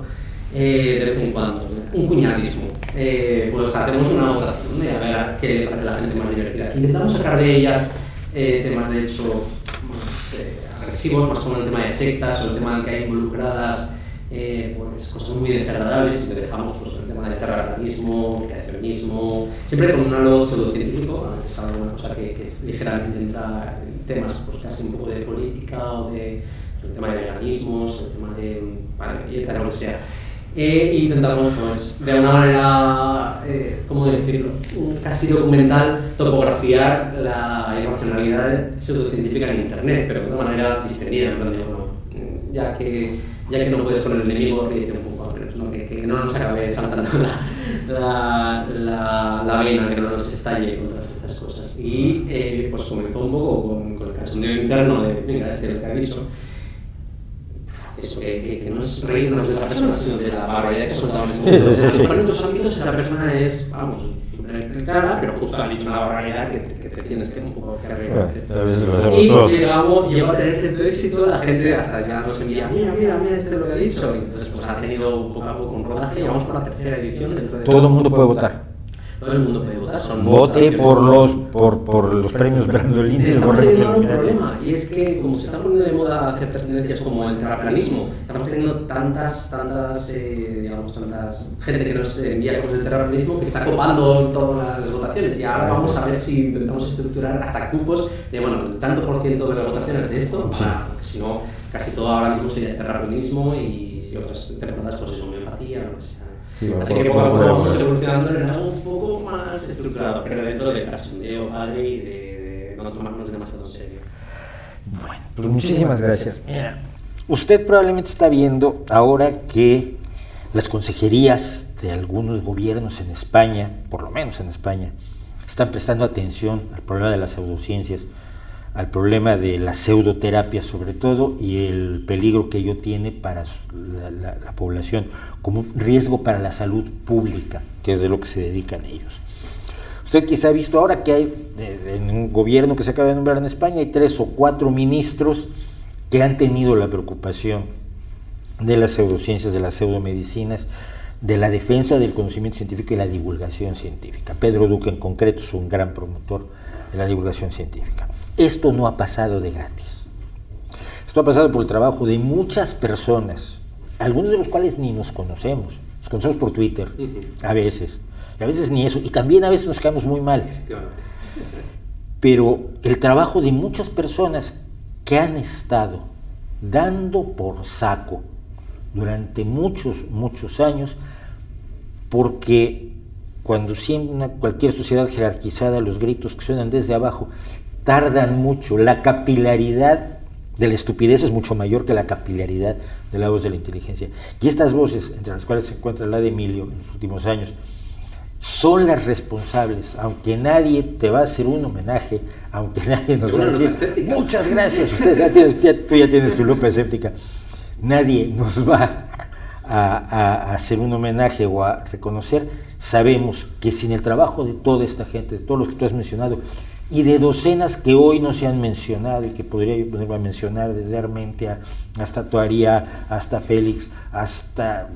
De vez en cuando, un cuñadismo. Pues hacemos una votación de a ver qué le parece a la gente más divertida. Intentamos sacar de ellas temas de hecho más agresivos, más como el tema de sectas o el tema que hay involucradas, pues cosas muy desagradables, y le dejamos el tema del terraplanismo, creacionismo, siempre con un halo pseudocientífico, es alguna cosa que ligeramente entra en temas pues casi un poco de política o de el tema de veganismos, el tema de lo que sea. Intentamos pues de una manera, ¿cómo decirlo?, casi documental, topografiar la irracionalidad pseudocientífica en internet, pero de una manera distendida, ya que ya que no puedes con el enemigo, ríete un poco al menos, ¿no? Que no nos acabe saltando la vena, que no nos estalle con todas estas cosas. Y pues comenzó un poco con el cachondeo interno de, venga, lo que ha dicho, eso, que no es reírnos de esa persona, sino de la barbaridad que ha soltado en ese momento. En otros ámbitos esa persona es, vamos, súper clara, pero justo ha dicho una barbaridad que te tienes que un poco que reír. Y llegó a tener cierto éxito, la gente hasta ya nos envía, mira, es lo que ha dicho. Y entonces pues ha tenido poco a poco un rodaje y vamos por la tercera edición. Todo el mundo puede votar. Todo el mundo puede votar. Vote por los premios Brandolini. Estamos teniendo un problema, y es que como se están poniendo de moda ciertas tendencias como el terraplanismo, estamos teniendo tantas gente que nos envía cosas del terraplanismo que está copando todas las votaciones. Y ahora vamos a ver si intentamos estructurar hasta cupos de, bueno, el tanto por ciento de las votaciones de esto, porque si no, casi todo ahora mismo sería terraplanismo y otras temporadas pues es homeopatía o lo que sea. Sí, así que poco a poco vamos evolucionando en algo un poco más estructurado, pero dentro del cachondeo padre y de no tomarnos demasiado en serio. Bueno, pues muchísimas gracias. Mira, usted probablemente está viendo ahora que las consejerías de algunos gobiernos en España, por lo menos en España, están prestando atención al problema de las pseudociencias, al problema de la pseudoterapia sobre todo, y el peligro que ello tiene para la población, como un riesgo para la salud pública, que es de lo que se dedican ellos. Usted quizá ha visto ahora que hay, en un gobierno que se acaba de nombrar en España, hay 3 o 4 ministros que han tenido la preocupación de las pseudociencias, de las pseudomedicinas, de la defensa del conocimiento científico y la divulgación científica. Pedro Duque en concreto es un gran promotor de la divulgación científica. Esto no ha pasado de gratis. Esto ha pasado por el trabajo de muchas personas, algunos de los cuales ni nos conocemos por Twitter, a veces ni eso, y también a veces nos caemos muy mal. Pero el trabajo de muchas personas que han estado dando por saco durante muchos años, porque cuando cualquier sociedad jerarquizada, los gritos que suenan desde abajo tardan mucho. La capilaridad de la estupidez es mucho mayor que la capilaridad de la voz de la inteligencia. Y estas voces, entre las cuales se encuentra la de Emilio en los últimos años, son las responsables, aunque nadie te va a hacer un homenaje, aunque nadie nos va a decir muchas gracias, tú ya tienes tu lupa escéptica, nadie nos va a hacer un homenaje o a reconocer. Sabemos que sin el trabajo de toda esta gente, de todos los que tú has mencionado, y de docenas que hoy no se han mencionado y que podría yo ponerme a mencionar, desde Armentia hasta Tuaría, hasta Félix, hasta,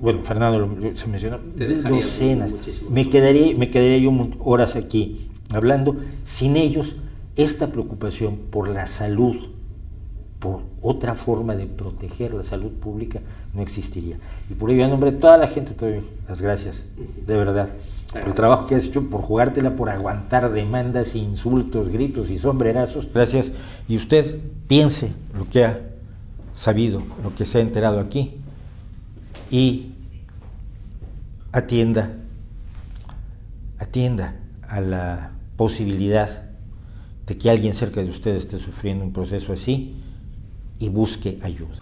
bueno, Fernando se mencionó, docenas. Me quedaría yo horas aquí hablando. Sin ellos, esta preocupación por la salud, por otra forma de proteger la salud pública, no existiría. Y por ello, en nombre de toda la gente, te doy las gracias, de verdad, por el trabajo que has hecho, por jugártela, por aguantar demandas, insultos, gritos y sombrerazos. Gracias. Y usted piense lo que ha sabido, lo que se ha enterado aquí, y atienda a la posibilidad de que alguien cerca de usted esté sufriendo un proceso así, y busque ayuda.